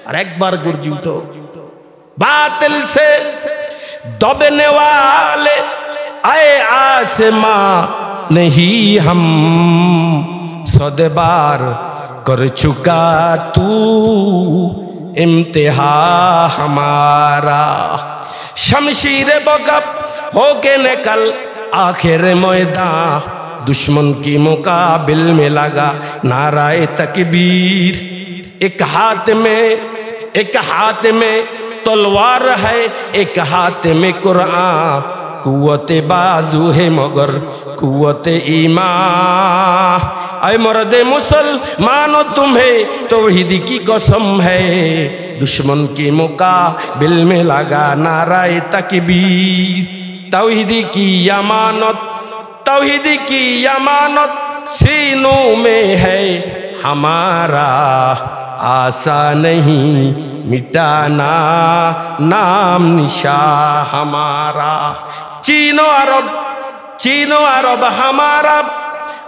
আর একবার গর্জে উঠো, বাতিল সে দবনে वाले आए आसमां नहीं हम 100 बार कर चुका तू इम्तिहा हमारा शमशीर बगब होके निकल आखिर मैदान दुश्मन की मुकाबिल में लगा नाराए तकबीर एक हाथ में तलवार है एक हाथ में कुरान कुव्वत बाजू है मगर कुव्वत ईमान ऐ मर्द मुसलमानो तुम्हें तौहीद की कसम है दुश्मन की मुकाबिल में लगा नाराए तकबीर तौहीद की अमानत तौहीद की अमानत सीनों में है हमारा, आसा नहीं मिटाना नाम निशा हमारा। चीनो अरब हमारा,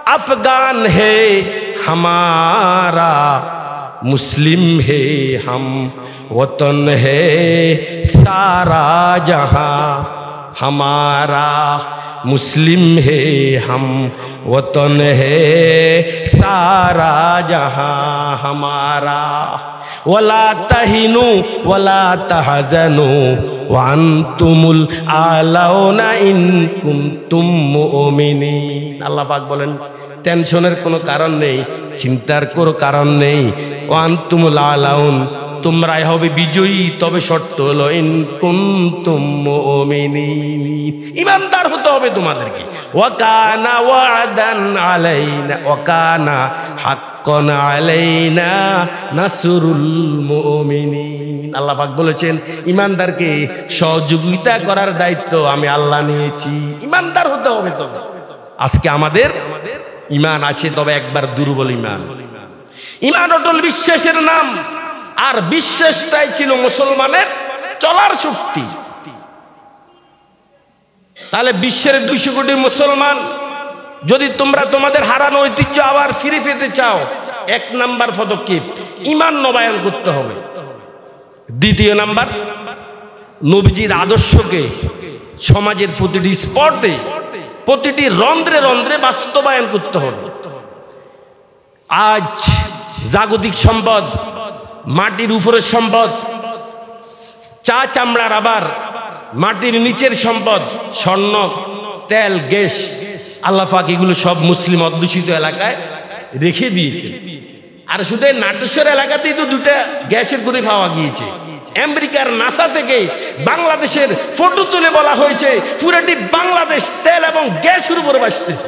अफगान है हमारा, मुस्लिम है हम, वतन है सारा जहां हमारा। मुस्लिम है हम, वतन है सारा जहां हमारा। वला तहिनु वला तहजनु वांतुमुल आलाउना इन कुंतुम मुमिनीन। আল্লাহ পাক বলেন টেনশনের কোনো কারণ নেই, চিন্তার কোনো কারণ নেই। ওয়ান্তুমুল আলাউন, তোমরাই হবে বিজয়ী, তবে শর্ত হলো ইন কুনতুম মুমিনিন, ঈমানদার হতে হবে তোমাদেরকে। ওয়া কানা ওয়াদান আলাইনা ওয়া কানা হাক্কান আলাইনা নাসরুল মুমিনিন। আল্লাহ পাক বলেছেন ঈমানদারকে সহযোগিতা করার দায়িত্ব আমি আল্লাহ নিয়েছি। ঈমানদার হতে হবে তবে। আজকে আমাদের ঈমান আছে, তবে একবার দুর্বল ঈমান। ঈমান অটল বিশ্বাসের নাম, আর বিশ্বাসটাই ছিল মুসলমানের চলার শক্তি। তাহলে বিশ্বের 200 কোটি মুসলমান, যদি তোমরা তোমাদের হারানো ঐতিহ্য আবার ফিরে পেতে চাও, 1 নাম্বার পদক্ষেপ ঈমান নবায়ন করতে হবে। 2 নাম্বার, নবীজির আদর্শকে সমাজের প্রতিটি স্পটে, প্রতিটি রন্ধ্রে রন্ধ্রে বাস্তবায়ন করতে হবে। আজ জাগতিক সম্পদ, মাটির উপরের সম্পদ, চা চামড়ার, আবার মাটির নিচের সম্পদ, স্বর্ণ, তেল, গ্যাস, আল্লাহ পাক এগুলো সব মুসলিম অধ্যুষিত এলাকায় রেখে দিয়েছে। আর শুধু নাটেশ্বর এলাকাতেই তো 2টা গ্যাসের খনি পাওয়া গিয়েছে। আমেরিকার নাসা থেকে বাংলাদেশের ফটো তুলে বলা হয়েছে পুরোটি বাংলাদেশ তেল এবং গ্যাসের উপরে বাঁচতেছে।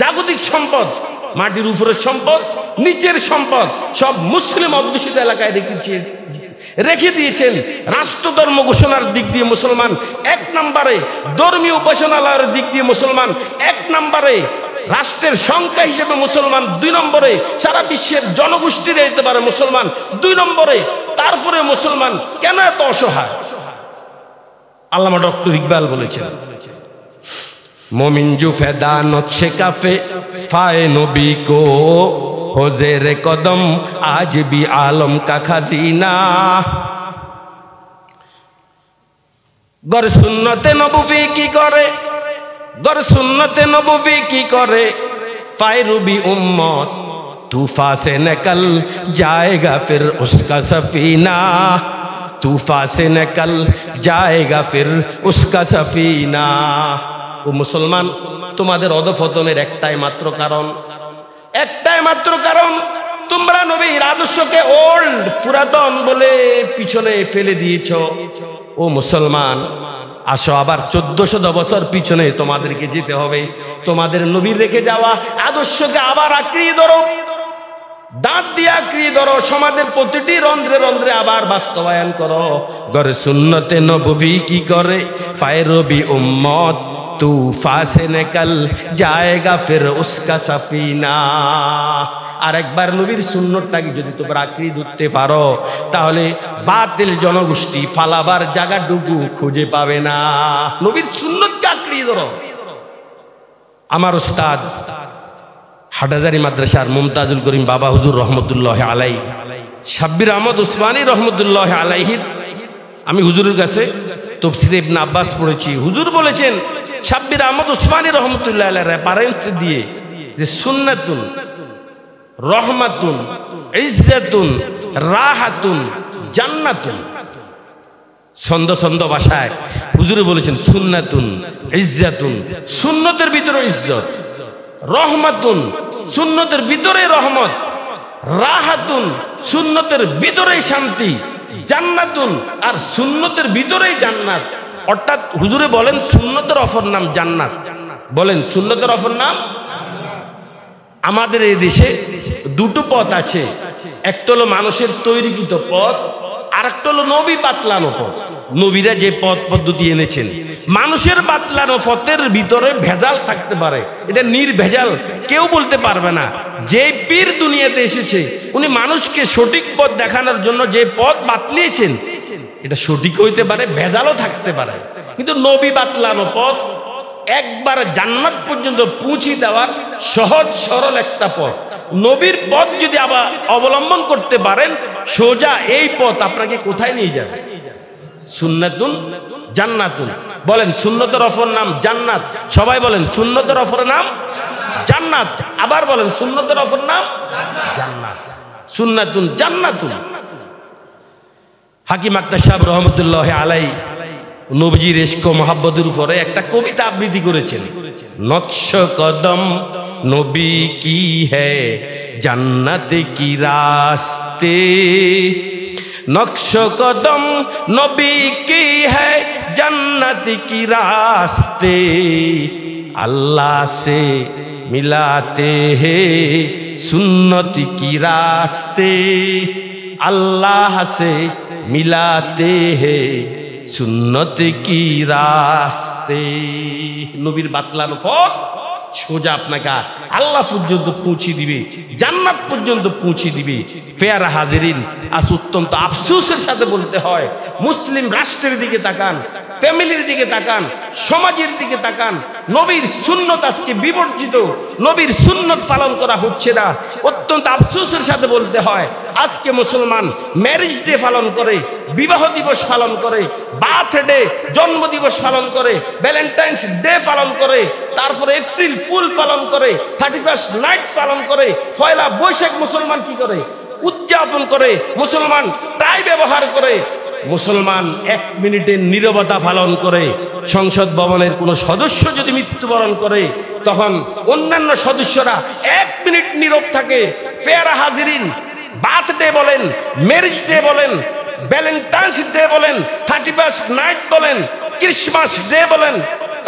জাগতিক সম্পদ, মাটির উপরের সম্পদ, নিচের সম্পদ সব মুসলিম অধ্যুষিত এলাকায় রেখে দিয়েছেন। রাষ্ট্রধর্ম ঘোষণার দিক দিয়ে মুসলমান 1 নম্বরে, ধর্মীয় উপাসনালয়ের দিক দিয়ে মুসলমান 1 নম্বরে, রাষ্ট্রের সংখ্যা হিসেবে মুসলমান 2 নম্বরে, সারা বিশ্বের জনগোষ্ঠী দিতে পারে মুসলমান 2 নম্বরে। তারপরে মুসলমান কেন এত অসহায়? আল্লামা ডক্টর ইকবাল বলেছেন, मोमिन जो फैदा नक्शे काफे फाए नबी को हो ज़ेरे कदम आज भी आलम का खजीना। गर सुन्नते नबवी की करे, गर सुन्नते नबवी की करे, फाए रूबी उम्मत तूफा से निकल जाएगा फिर उसका सफीना। तूफा से निकल जाएगा फिर उसका सफीना। ও মুসলমান, তোমাদের অধঃপতনের একটাই মাত্র কারণ, তোমরা নবীর আদর্শকে ওল্ড, পুরাতন বলে পিছনে ফেলে দিয়েছ। ও মুসলমান, আসো আবার 1400 বছর পিছনে তোমাদেরকে যেতে হবে। তোমাদের নবীর রেখে যাওয়া আদর্শকে আবার আঁকড়িয়ে ধরো, দাঁত দিয়ে আঁকড়িয়ে ধরো, সমাজের প্রতিটি রন্ধ্রে রন্ধ্রে আবার বাস্তবায়ন করো। গরে সুন্নতে নবী কি করে, ফায়রবি উম্মত तूफा से निकल जाएगा फिर उसका सफीना। আর একবার নবীর সুন্নতটাকে যদি তোমরা আঁকড়িয়ে ধরতে পারো, তাহলে বাতিল জনগোষ্ঠী ফালাবার জায়গাটুকু খুঁজে পাবে না। নবীর সুন্নতকে আঁকড়িয়ে ধরো। আমার উস্তাদ হাটহাজারী মাদ্রাসার মুমতাজুল করিম বাবা হুজুর রহমতুল্লাহ আলাইহি, শাব্বির আহমদ উসমানী রহমতুল্লাহ আলাইহির, আমি হুজুরের কাছে তাফসীর ইবনে আব্বাস পড়েছি। হুজুর বলেছেন শাব্বির আহমদ উসমানী রহমতুল্লাহ আলাইহির রেফারেন্স দিয়ে যে সুন্নাতুন রহমাতুন ইজ্জাতুন রাহাতুন জান্নাতুন, ছন্দ ছন্দ ভাষায় হুজুরে বলেছেন সুন্নাতুন ইজ্জাতুন, সুন্নতের ভিতরে ইজ্জত, রহমাতুন সুন্নতের ভিতরে রহমত, রাহাতুন সুন্নতের ভিতরেই শান্তি, জান্নাতুন আর সুন্নতের ভিতরেই জান্নাত। অর্থাৎ হুজুরে বলেন সুন্নতের অপর নাম জান্নাত। বলেন সুন্নতের অপর নাম। আমাদের এই দেশে 2টো পথ আছে, একটা হলো মানুষের তৈরিকৃত পথ, আর একটা হলো নবী বাতলানো পথ। নবীরা যে পথ পদ্ধতি এনেছেন মানুষের বাতলানো পথের ভিতরে ভেজাল থাকতে পারে, এটা নির্ভেজাল কেউ বলতে পারবে না। যে পীর দুনিয়াতে এসেছে উনি মানুষকে সঠিক পথ দেখানোর জন্য যে পথ বাতলিয়েছেন এটা সঠিক হইতে পারে, ভেজালও থাকতে পারে, কিন্তু নবী বাতলানো পথ একবার জান্নাত পর্যন্ত পৌঁছে দেওয়ার সহজ সরল একটা পথ। নবীর পথ যদি আবার অবলম্বন করতে পারেন সোজা এই পথ আপনাকে কোথায় নিয়ে যাবে? সুন্নাতুন জান্নাতুন। বলেন সুন্নতের অপর নাম জান্নাত। সবাই বলেন সুন্নতের অপর নাম জান্নাত। আবার বলেন সুন্নতের অপর নাম জান্নাত। সুন্নাতুন জান্নাতুন। হাকিম আক্তার সাহেব রহমতুল্লাহ আলাইহি নবীজির ইশক ও মহব্বতের উপরে একটা কবিতা আবৃত্তি করেছেন। নকশ কদম নবী কি হ্যায় জান্নাত কি রাস্তে, নকশ কদম নবী কি হ্যায় জান্নাত কি রাস্তে, আল্লাহ से मिलाते हैं सुन्नत की रास्ते, अल्लाह से मिलाते हैं सुन्नत की रास्ते। নবীর বাতলানো পথ সোজা আপনাকে আল্লাহ পর্যন্ত পৌঁছে দিবে, জান্নাত পর্যন্ত পৌঁছে দিবে। ফেয়ারা হাজিরিন, আজ অত্যন্ত আফসোসের সাথে বলতে হয় মুসলিম রাষ্ট্রের দিকে তাকান, ফ্যামিলির দিকে তাকান, সমাজের দিকে তাকান, নবীর সুন্নত আজকে বিবর্জিত, নবীর সুন্নত পালন করা হচ্ছে না। অত্যন্ত আফসোসের সাথে বলতে হয় আজকে মুসলমান ম্যারেজ ডে পালন করে, বিবাহ দিবস পালন করে, বার্থডে জন্ম দিবস পালন করে, ভ্যালেন্টাইন্স ডে পালন করে, তারপরে এপ্রিল ফুল পালন করে, 31st নাইট পালন করে, পয়লা বৈশাখ মুসলমান কি করে উদযাপন করে, মুসলমান টাই ব্যবহার করে, মুসলমান 1 মিনিটের নীরবতা পালন করে। সংসদ ভবনের কোনো সদস্য যদি মৃত্যুবরণ করে তখন অন্যান্য সদস্যরা 1 মিনিট নীরব থাকে। ফেয়ারা হাজিরিন, বার্থডে বলেন, ম্যারেজ ডে বলেন, ভ্যালেন্টাইন্স ডে বলেন, 31st নাইট বলেন, ক্রিসমাস ডে বলেন,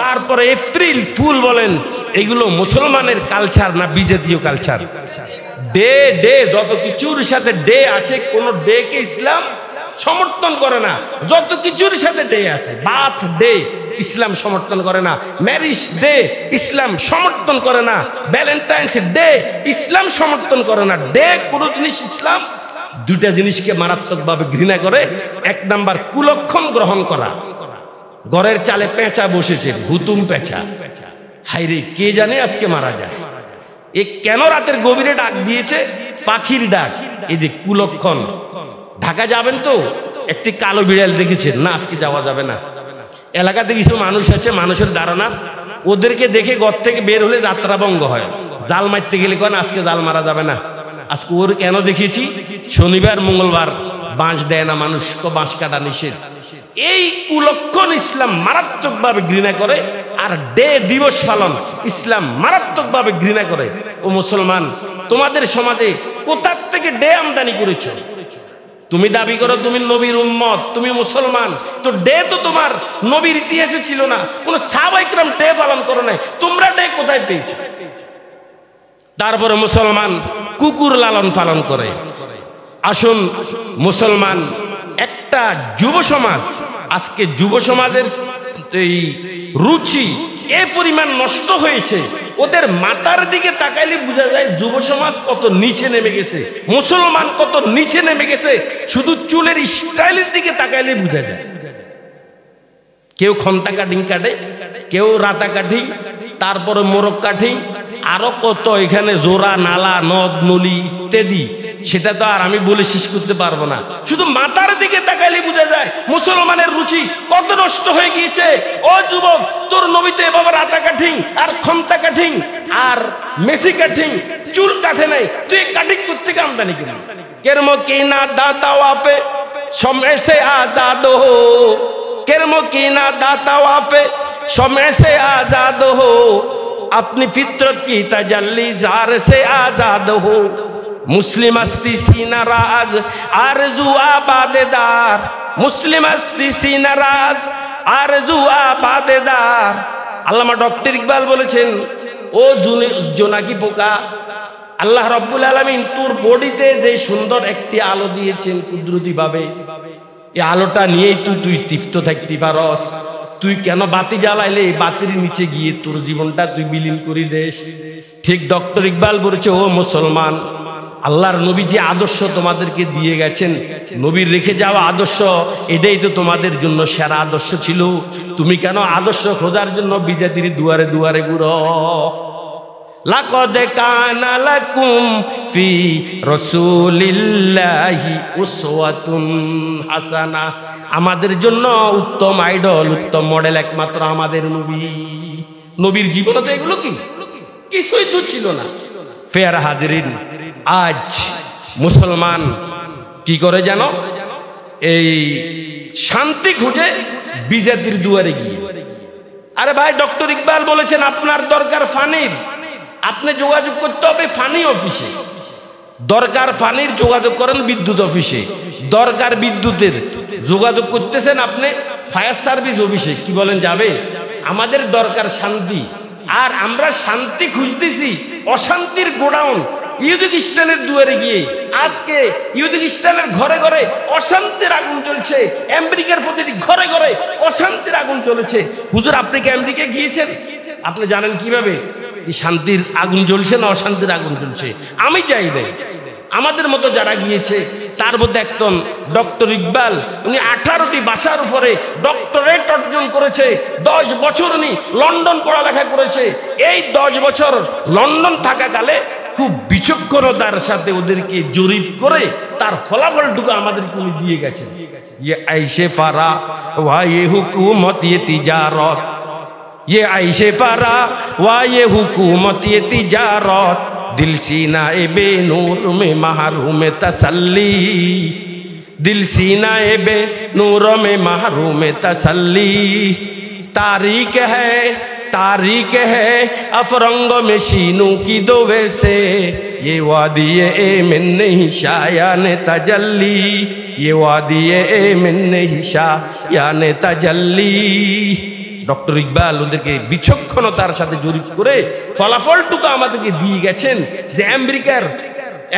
তারপরে এপ্রিল ফুল বলেন, এগুলো মুসলমানের কালচার না বিজাতীয় কালচার? ডে ডে যত কিছুর সাথে ডে আছে, কোন ডে কে ইসলাম সমর্থন করে না। যত কিছুর সাথে ডে আছে, বার্থ ডে ইসলাম সমর্থন করে না, ম্যারেজ ডে ইসলাম সমর্থন করে না, ভ্যালেন্টাইন্স ডে ইসলাম সমর্থন করে না। ডে কোন জিনিস ইসলাম দুটা জিনিসকে মারাত্মকভাবে ঘৃণা করে। 1 নাম্বার কুলক্ষণ গ্রহণ করা। ঘরের চালে পেঁচা বসেছে, হুতুম পেঁচা, হাইরে কে জানে আজকে মারা যায়, এ কেন রাতের গভীরে ডাক দিয়েছে, পাখির ডাক, এই যে কুলক্ষণ। ঢাকা যাবেন তো একটি কালো বিড়াল দেখেছেন না, আজকে যাওয়া যাবে না। এলাকাতে কিছু মানুষ আছে, মানুষের ধারণা ওদেরকে দেখে ঘর থেকে বের হলে যাত্রা ভঙ্গ হয়, জাল মারতে গেলে কেন আজকে জাল মারা যাবে না। আজকে ওর কেন দেখেছি, শনিবার মঙ্গলবার বাঁশ দেয় না মানুষ, বাঁশ কাটা নিষেধ। এই কুলক্ষণ ইসলাম মারাত্মকভাবে ঘৃণা করে। আর ডে দিবস পালন ইসলাম মারাত্মকভাবে ঘৃণা করে। ও মুসলমান, তোমাদের সমাজে কোথা থেকে ডে আমদানি করেছো? তুমি দাবি করো তুমি নবীর উম্মত, তুমি মুসলমান, তো ডে তো তোমার নবীর ইতিহাসে ছিল না, কোন সাহাবায়ে কেরাম ডে পালন করো নাই, তোমরা ডে কোথায় পেয়েছো? তারপরে মুসলমান কুকুর লালন পালন করে। আসুন মুসলমান, একটা যুব সমাজ, আজকে যুব সমাজের এই রুচি এ পরিমাণ নষ্ট হয়েছে, ওদের মাথার দিকে তাকাইলে বোঝা যায় যুব সমাজ কত নিচে নেমে গেছে, মুসলমান কত নিচে নেমে গেছে। শুধু চুলের স্টাইলের দিকে তাকাইলে বোঝা যায়। কেউ খন্তা কাটিং কাটে, কেউ রাতা কাটিং, তারপরে মোরগ কাটিং, আরো কত এখানে জোড়া নালা নদ নলি ইত্যাদি, সেটা তো আর আমি বলে শেষ করতে পারবো না। শুধু মাথার দিকে তাকাইলে বোঝা যায় মুসলমানের রুচি কত নষ্ট হয়ে গিয়েছে। ও যুবক, তোর নবীতে বাবা রাতা কাটিং আর খন্তা কাটিং আর মেসি কাটিং, চুল কাটে নাই, তুই কাটিং করতে আমদানি কিনা? কেরমো কিনা দাতা ওয়াফে समय से आजाद हो, केरमो कीना दाता वाफे समय से आजाद हो, अपनी फितरत की तजल्ली जार से आजाद हो, मुस्लिम अस्ती सीना राज आरजू आबादेदार, मुस्लिम अस्ती सीना राज आरजू आबादेदार। আল্লামা ডক্টর ইকবাল বলেছেন, ও জোনাকি পোকা, আল্লাহ রব্বুল আলামিন তোর বডিতে যে সুন্দর একটি আলো দিয়েছেন কুদরতি ভাবে, এই আলোটা নিয়েই তুই তৃপ্ত থাকতে পারস। তুই কেন বাতি জ্বালাইলে বাতির নিচে গিয়ে তোর জীবনটা তুই বিলীন করে দেশ। ঠিক ডক্টর ইকবাল বলেছে, ও মুসলমান, আল্লাহর নবী যে আদর্শ তোমাদেরকে দিয়ে গেছেন, নবীর রেখে যাওয়া আদর্শ, এটাই তো তোমাদের জন্য সেরা আদর্শ ছিল। তুমি কেন আদর্শ খোঁজার জন্য বিজাতির দুয়ারে দুয়ারে ঘুরো? লাকাদ কানা লাকুম ফি রাসূলিল্লাহি উসওয়াতুন হাসানা। আমাদের জন্য উত্তম আইডল, উত্তম মডেল একমাত্র আমাদের নবী। নবীর জীবনে তো এগুলো কি কিছুই তো ছিল না। ফেয়ার হাজিরিন, আজ মুসলমান কি করে জানো? এই শান্তি খুঁজে বিজাতির দুয়ারে গিয়ে। আরে ভাই, ডক্টর ইকবাল বলেছেন আপনার দরকার ফানির, আপনি যোগাযোগ করতে হবে ফানি অফিসে। দরকার ফানির, যোগাযোগ করেন বিদ্যুৎ অফিসে। দরকার বিদ্যুতের, যোগাযোগ করতেছেন আপনি ফায়ার সার্ভিস অফিসে। কি বলেন, যাবে? আমাদের দরকার শান্তি, আর আমরা শান্তি খুঁজতেছি অশান্তির গোডাউন ইহুদিস্তানের দুয়ারে গিয়ে। আজকে ইহুদিস্তানের ঘরে ঘরে অশান্তির আগুন জ্বলছে, আমেরিকার প্রতিটি ঘরে ঘরে অশান্তির আগুন জ্বলেছে। হুজুর, আপনি কি আমেরিকা গিয়েছেন? আপনি জানেন কিভাবে শান্তির আগুন জ্বলছে না অশান্তির আগুন জ্বলছে? আমি যাই নাই। আমাদের মতো যারা গিয়েছে তার মধ্যে একজন ডক্টর ইকবাল, উনি 18টি ভাষার উপরে ডক্টরেট অর্জন করেছে। 10 বছর উনি লন্ডন পড়ালেখা করেছে। এই 10 বছর লন্ডন থাকাকালে খুব বিচক্ষণতার সাথে ওদেরকে জরিপ করে তার ফলাফলটুকু আমাদেরকে উনি দিয়ে গেছেন। ये ऐशे फरा वाह ये हुकूमत ये तिजारत, ये ऐशे फरा वाह ये हुकूमत ये तिजारत, दिल सीना ए बेनूर में महरूम तसल्ली, दिल सीना ए बेनूर में महरूम तसल्ली, तारीख है अफरंग में शीनू की दोवे से, ये वादिये एमिन नहीं शायान तजल्ली, ये वादिये एमिन नहीं शायान तजल्ली। ডক্টর ইকবাল ওদেরকে বিচক্ষণতার সাথে জরিপ করে ফলাফলটুকু আমাদেরকে দিয়ে গেছেন যে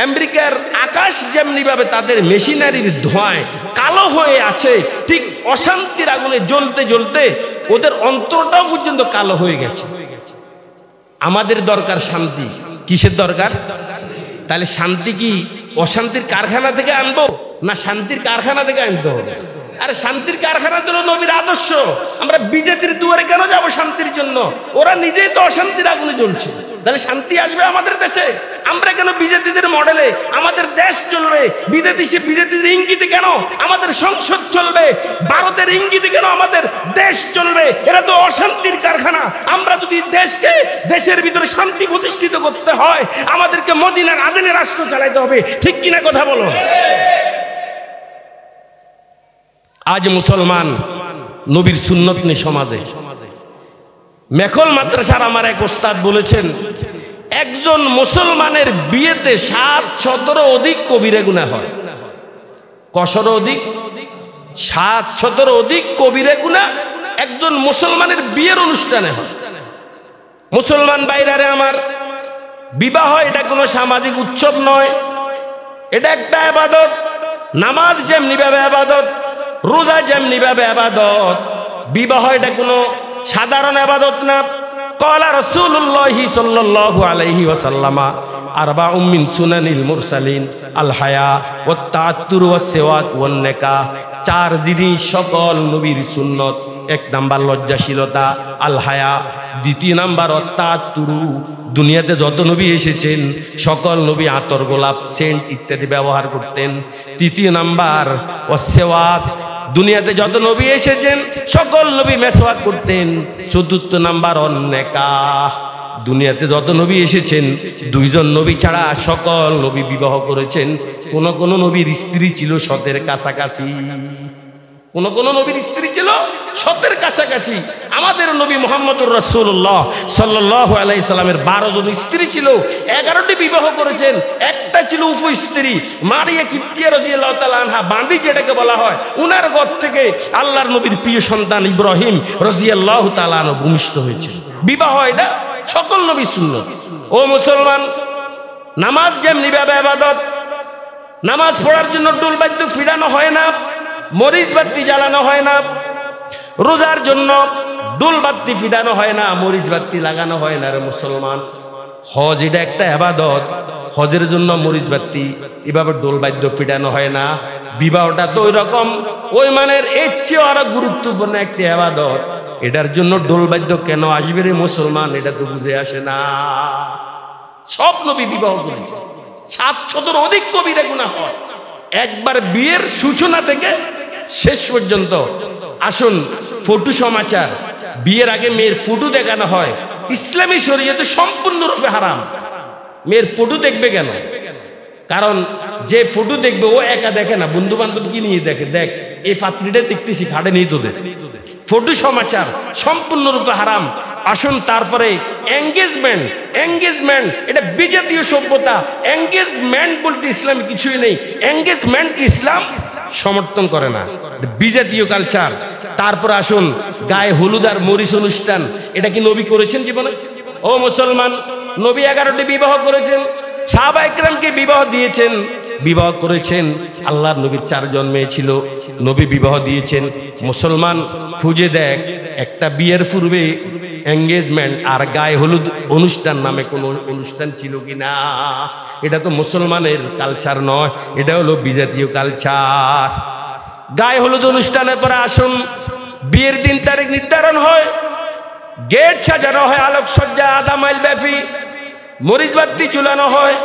আমেরিকার আকাশ যেমনি ভাবে তাদের মেশিনারির ধোঁয়ায় কালো হয়ে আছে, ঠিক অশান্তির আগুনে জ্বলতে জ্বলতে ওদের অন্তরটাও পর্যন্ত কালো হয়ে গেছে। আমাদের দরকার শান্তি। কিসের দরকার? তাহলে শান্তি কি অশান্তির কারখানা থেকে আনবো না শান্তির কারখানা থেকে আনতে হবে? আরে শান্তির কারখানা হলো নবীর আদর্শ। আমরা বিজেপির দুয়ারে কেন যাব শান্তির জন্য? ওরা নিজেই তো অশান্তির আগুনে জ্বলছে। তাহলে শান্তি আসবে আমাদের দেশে? আমরা কেন বিজেপিদের মডেলে আমাদের দেশ চলবে? বিজেপিদের ইঙ্গিতে কেন আমাদের সংসদ চলবে? ভারতের ইঙ্গিতে কেন আমাদের দেশ চলবে? এরা তো অশান্তির কারখানা। আমরা যদি দেশের ভিতরে শান্তি প্রতিষ্ঠিত করতে হয়, আমাদেরকে মদিনার আদলে রাষ্ট্র চালাইতে হবে। ঠিক কিনা কথা বলো? আজ মুসলমান নবীর সুন্নত নেই সমাজে। মেখল মাদ্রাসার আমার এক ওস্তাদ বলেছেন, একজন মুসলমানের বিয়েতে 7-17 অধিক কবিরা গুনাহ হয়। কসর অধিক? 7-17 অধিক কবিরা গুনাহ একজন মুসলমানের বিয়ের অনুষ্ঠানে হয়। মুসলমান ভাইরারে আমার, বিবাহ এটা কোনো সামাজিক উৎসব নয়, এটা একটা ইবাদত। নামাজ যেমনি ভাবে ইবাদত, রোজা যেমনি ভাবে ইবাদত, বিবাহ এটা কোনো সাধারণ ইবাদত না। ক্বালা রাসূলুল্লাহ সাল্লাল্লাহু আলাইহি ওয়াসাল্লাম আরবাউম মিন সুনানিল মুরসালিন আল হায়া ওয়াত তাআত্তুর ওয়াস সিওয়াক ওয়ান নিকাহ। 4 জিনিস সকল নবীর সুন্নত। 1 নাম্বার লজ্জাশীলতা, আল হায়া। 2 নাম্বার তাআত্তুর, দুনিয়াতে যত নবী এসেছেন সকল নবী আতর, গোলাপ, সেন্ট ইত্যাদি ব্যবহার করতেন। 3 নাম্বার ওয়াস সিওয়াক, দুনিয়াতে যত নবী এসেছেন সকল নবী মেসওয়াক করতেন। 4 নাম্বার নিকাহ, দুনিয়াতে যত নবী এসেছেন 2 জন নবী ছাড়া সকল নবী বিবাহ করেছেন। কোন নবীর স্ত্রী ছিল 7-এর কাছাকাছি, কোন নবীর স্ত্রী ছিল 7-এর কাছাকাছি। আমাদের নবী মুহাম্মদুর রাসূলুল্লাহ সাল্লাল্লাহু আলাইহি সাল্লামের 12 জন স্ত্রী ছিল, 11টি বিবাহ করেছেন। একটা ছিল উপস্ত্রী মারিয়া কিপ্তিয়া রাদিয়াল্লাহু তাআলা আনহা, বাঁধি যেটাকে বলা হয়। উনার ঘর থেকে আল্লাহর নবীর প্রিয় সন্তান ইব্রাহিম রাদিয়াল্লাহু তাআলা আনহু ভূমিষ্ঠ হয়েছে। বিবাহ এটা সকল নবীর সুন্নাত। ও মুসলমান, নামাজ যেমনি ভাবে ইবাদত, নামাজ পড়ার জন্য ডোল বাদ্য ফিরানো হয় না, মরিচ বাতি জ্বালানো হয় না, রোজার জন্য ডোল বাতি ফিটানো হয় না, মরিচ বাতি লাগানো হয় না রে মুসলমান। হজ এটা একটা ইবাদত, হজের জন্য মরিচ বাতি এভাবে ডোল বাদ্য ফিটানো হয় না। বিবাহটা তো ওই রকম, ওই মানের এর চেয়ে আরো গুরুত্বপূর্ণ একটা ইবাদত, এটার জন্য ডোল বাদ্য কেন আসবে রে মুসলমান, এটা তো বুঝে আসে না। সব নবী বিবাহ করেছে, 700-এর অধিক কবিরা গুনাহ হয় একবার বিয়ের সূচনা থেকে শেষ পর্যন্ত। আসুন ফটো সমাচার, বিয়ের আগে মেয়ের ফটো দেখানো হয়, ইসলামী শরীয়তে সম্পূর্ণরূপে হারাম। মেয়ের ফটো দেখবে কেন? কারণ যে ফটো দেখবে ও একা দেখে না, বন্ধু বান্ধব কি নিয়ে দেখে, দেখ এই পাত্রীটা দেখতেছি খাটে নেই তোদের। ফটো সমাচার সম্পূর্ণরূপে হারাম। আসুন তারপরে এঙ্গেজমেন্ট, এঙ্গেজমেন্ট এটা বিজাতীয় সভ্যতা। এঙ্গেজমেন্ট বলতে ইসলামে কিছুই নেই, এঙ্গেজমেন্ট ইসলাম সমর্থন করে না, বিজাতীয় কালচার। তারপর আসুন গায়ে হলুদ আর মরিচ অনুষ্ঠান, এটা কি নবী করেছেন জীবনে? ও মুসলমান, নবী 11টি বিবাহ করেছেন, সাহাবা ইকরামকে বিবাহ দিয়েছেন, বিবাহ করেছেন। আল্লাহর নবীর 4 জন মেয়ে ছিল, নবী বিবাহ দিয়েছেন। মুসলমান খুঁজে দেখ একটা বিয়ের পূর্বে এঙ্গেজমেন্ট আর গায়ে হলুদ অনুষ্ঠান নামে কোনো অনুষ্ঠান ছিল কিনা। এটা তো মুসলমানের কালচার নয়, এটা হলো বিজাতীয় কালচার। গায়ে হলুদ অনুষ্ঠানের পরে আসুন বিয়ের দিন তারিখ নির্ধারণ হয়, গেট সাজানো হয়, আলোকসজ্জা আধা মাইল ব্যাপী, মরিচ বাতি ঝুলানো হয়।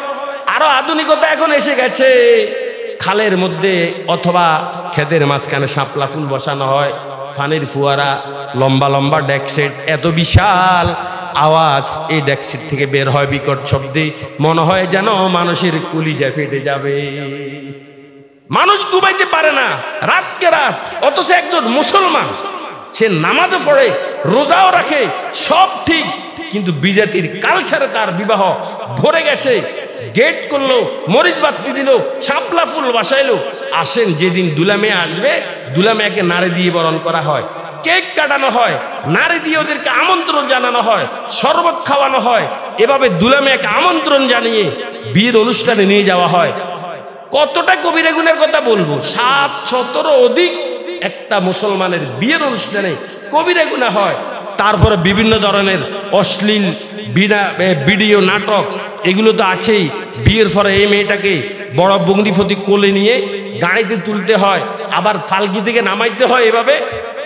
আরো আধুনিকতা এখন এসে গেছে, খালের মধ্যে অথবা ক্ষেতের মাঝখানে শাপলা ফুল বসানো হয়, পানির ফুয়ারা, লম্বা লম্বা ডেকসেট, এত বিশাল আওয়াজ এই ডেকসেট থেকে বের হয় বিকট শব্দে, মনে হয় যেন মানুষের কলিজা ফেটে যাবে। মানুষ ঘুমাইতে পারে না রাতকে রাত, অথচ একজন মুসলমান সে নামাজও পড়ে, রোজাও রাখে, সব ঠিক, কিন্তু বিজাতির কালচারে তার বিবাহ ভরে গেছে। গেট করলো, মরিচ বাতি দিল, শাপলা ফুল বসাইলো। আসেন যেদিন দুলামে আসবে, দুলামেকে নাড়ি দিয়ে বরণ করা হয়, কেক কাটানো হয়, নাড়ি দিয়ে ওদেরকে আমন্ত্রণ জানানো হয়, শরবত খাওয়ানো হয়। এভাবে দুলামেকে আমন্ত্রণ জানিয়ে বিয়ের অনুষ্ঠানে নিয়ে যাওয়া হয়। কতটা কবিরা গুনার কথা বলবো, 700-এরও অধিক একটা মুসলমানের বিয়ের অনুষ্ঠানে কবিরা গুনাহ হয়। তারপরে বিভিন্ন ধরনের অশ্লীল ভিডিও, নাটক, এগুলো তো আছেই। বিয়ের পরে এই মেয়েটাকে বড় বংদিফতি কোলে নিয়ে গাড়িতে তুলতে হয়, আবার ফালকি থেকে নামাইতে হয়। এভাবে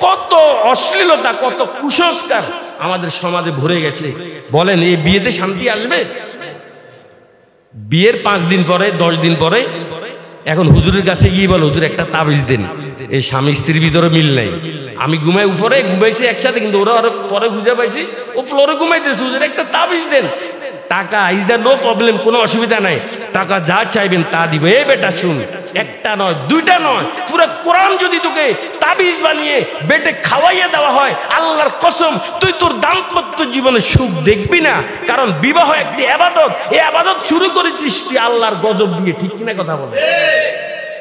কত অশ্লীলতা, কত কুসংস্কার আমাদের সমাজে ভরে গেছে। বলেন এই বিয়েতে শান্তি আসবে? বিয়ের 5 দিন পরে, 10 দিন পরে এখন হুজুরের কাছে গিয়ে বল, হুজুর একটা তাবিজ দেন, এই স্বামী স্ত্রীর ভিতরে মিল নাই। আমি ঘুমাই উপরে, ঘুমাইছি একসাথে, কিন্তু ওরা আরো পরে খুঁজে পাইছি ও ফ্লোরে ঘুমাইতেছে, হুজুর একটা তাবিজ দেন। টাকা ইজ দ্য নো প্রবলেম, কোনো অসুবিধা নাই, টাকা যা চাইবেন তা দিবে। এই বেটা শুন, একটা নয়, 2টা নয়, পুরো কোরআন যদি তোকে তাবিজ বানিয়ে বেটে খাওয়াইয়া দেওয়া হয়, আল্লাহর কসম তুই তোর দাম্পত্য জীবনে সুখ দেখবি না। কারণ বিবাহ একটি ইবাদত, এই ইবাদত শুরু করেছিস তুই আল্লাহর গজব দিয়ে, ঠিক কিনা কথা বল?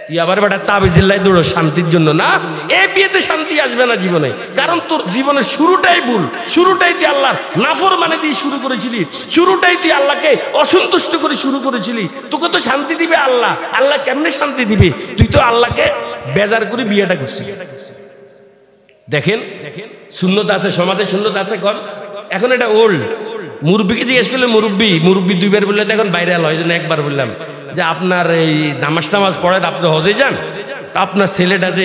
তুই আবার বেটা তাবিজের লাই দৌড়ো শান্তির জন্য না, এই বিয়েতে শান্তি আসবে না জীবনে। কারণ তোর জীবনের শুরুটাই ভুল, শুরুটাই তুই আল্লাহর নাফরমানি দিয়ে শুরু করেছিলি, শুরুটাই তুই আল্লাহকে অসন্তুষ্ট করে শুরু করেছিলি। তোকে তো শান্তি দিবে আল্লাহ, আল্লাহ কেমনে শান্তি দিবে? তুই তো আল্লাহকে বেজার করে বিয়েটা করছিস। দেখেন শূন্যত আছে সমাজে, শূন্যত আছে কম। এখন এটা ওল্ড। মুরব্বীকে জিজ্ঞেস করলে মুরব্বী 2বার বললে এখন বাইরে হয়, জন্য একবার বললাম যে আপনার এই নামাজ টামাজ পড়েন, আপনি হজে যান, আপনার ছেলেটা যে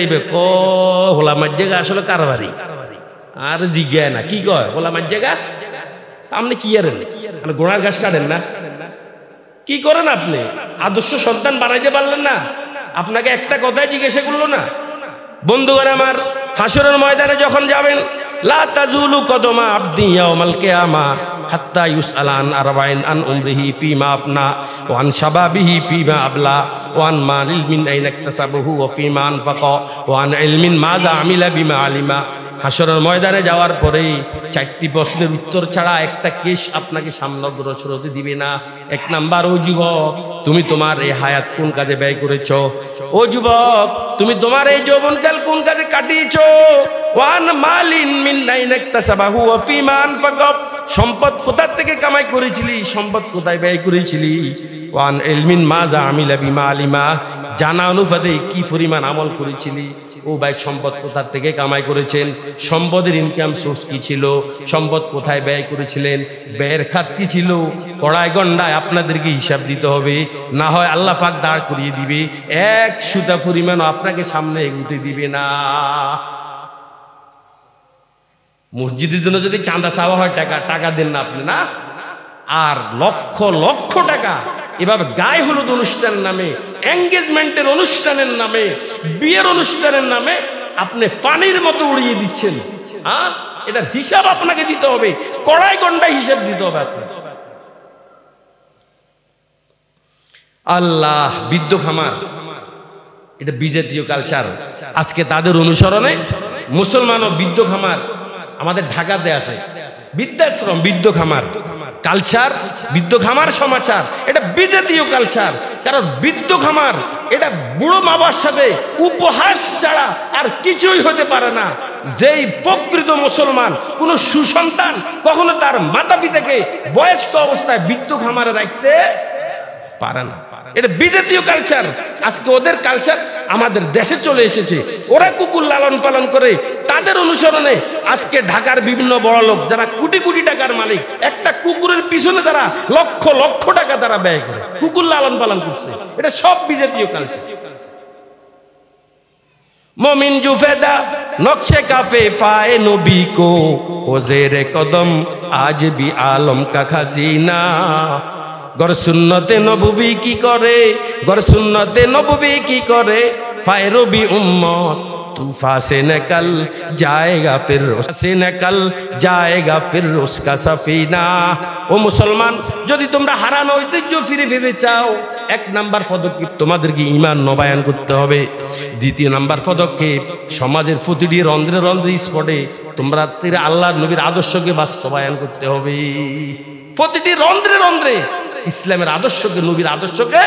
হোলামার জায়গা আসলে কারবারি, আর জিজ্ঞায় না কি কয় হোলামার জায়গা, আপনি কি আরেন গোড়ার ঘাস কাটেন না, কি করেন আপনি? আদর্শ সন্তান বানাইতে পারলেন না? আপনাকে একটা কথাই জিজ্ঞাসা করলো না? বন্ধুগণ আমার, হাসরের ময়দানে যখন যাবেন, লা তাজুলু কদমা আবদি ইয়াউমাল কিয়ামা হাত্তা ইউসআলান আরবাইন আন উমরিহি ফিমা আফনা ওয়া আন শাবাবিহি ফিমা আবলা ওয়া আন মালিল মিন আইনা ইকতাসাবাহু ওয়া ফিমা আনফাকা ওয়া আন ইলমিন মাযা আমিলা বিমা আলিমা। হাসরের ময়দানে যাওয়ার পরেই 4টি প্রশ্নের উত্তর ছাড়া একটা কেস আপনাকে সামনে অগ্রসর হতে দিবে না। 1 নাম্বার, ও যুবক তুমি তোমার এই হায়াত কোন কাজে ব্যয় করেছ? ও যুবক তুমি তোমার এই যৌবনকাল কোন কাজে কাটিয়েছ? ওয়ান মালিন মিন আইনা ইকতাসাবাহু ওয়া ফিমা আনফাকা, সম্পদ কোথা থেকে কামাই করেছিলি, সম্পদ কোথায় ব্যয় করেছিলি? ওয়ান ইলমিন মাযা আমিলা বিমা আলিমা, জানা অনুপাতে কি পরিমাণ আমল করেছিলি? ও ভাই সম্পদ কোথা থেকে কামাই করেছেন, সম্পদের ইনকাম সোর্স কি ছিল, সম্পদ কোথায় ব্যয় করেছিলেন, ব্যয়ের খাত কি ছিল, কড়াই গন্ডায় আপনাদেরকে হিসাব দিতে হবে, না হয় আল্লাহ পাক দাঁড় করিয়ে দিবে, এক সুতা পরিমাণ আপনাকে সামনে এগুতে দিবে না। মসজিদের জন্য যদি চাঁদা চাওয়া হয় টাকা দেন না আপনি, না, আর লক্ষ লক্ষ টাকা এভাবে গায়ে হলুদ অনুষ্ঠানের নামে, এঙ্গেজমেন্টের অনুষ্ঠানের নামে, বিয়ের অনুষ্ঠানের নামে আপনি পানির মতো উড়িয়ে দিচ্ছেন। এটার হিসাব আপনাকে দিতে হবে, কড়াই গন্ডায় হিসাব দিতে হবে আপনাকে। আল্লাহ, বিদ্য খামার এটা বিজাতীয় কালচার। আজকে তাদের অনুসরণে মুসলমানও বিদ্য খামার, আমাদের ঢাকাতে আছে বৃদ্ধাশ্রম, বিদ্য খামার কালচার, বিদ্য খামার সমাচার, এটা বিজাতীয় কালচার। কারণ বিদ্য খামার এটা বুড়ো বাবার সাথে উপহাস ছাড়া আর কিছুই হতে পারে না। যেই প্রকৃত মুসলমান কোন সুসন্তান কখনো তার মাতা পিতাকে বয়স্ক অবস্থায় বিদ্য খামারে রাখতে পারে না, এটা বিজাতীয় কালচার। আজকে ওদের কালচার আমাদের দেশে চলে এসেছে, ওরা কুকুর লালন পালন করে, তাদের অনুসরণে আজকে ঢাকার বিভিন্ন বড় লোক যারা কোটি কোটি টাকার মালিক, একটা কুকুরের পিছনে তারা লক্ষ লক্ষ টাকা তারা ব্যয় করে কুকুর লালন পালন করছে, এটা সব বিজাতীয় কালচার। मोमिन जुफेदा नक्शे काफे फाए नबी को ओ ज़ेरे कदम आज भी आलम का खजीना। गर सुन्नते नबवी की करे, गर सुन्नते नबवी की करे, फाए रबी उम्मत तूफा से निकल जाएगा फिर, से निकल जाएगा फिर उसका सफीना। ও মুসলমান, যদি তোমরা হারানো ঐতিহ্য ফিরে ফিরে চাও, এক নাম্বার পদক্ষেপ তোমাদেরকে ঈমান নবায়ন করতে হবে। দ্বিতীয় নাম্বার পদক্ষেপ, সমাজের প্রতিটি রন্ধ্রে রন্ধ্রে স্পটে তোমরা আল্লাহর নবীর আদর্শকে বাস্তবায়ন করতে হবে। প্রতিটি রন্ধ্রে রন্ধ্রে ইসলামের আদর্শকে, নবীর আদর্শকে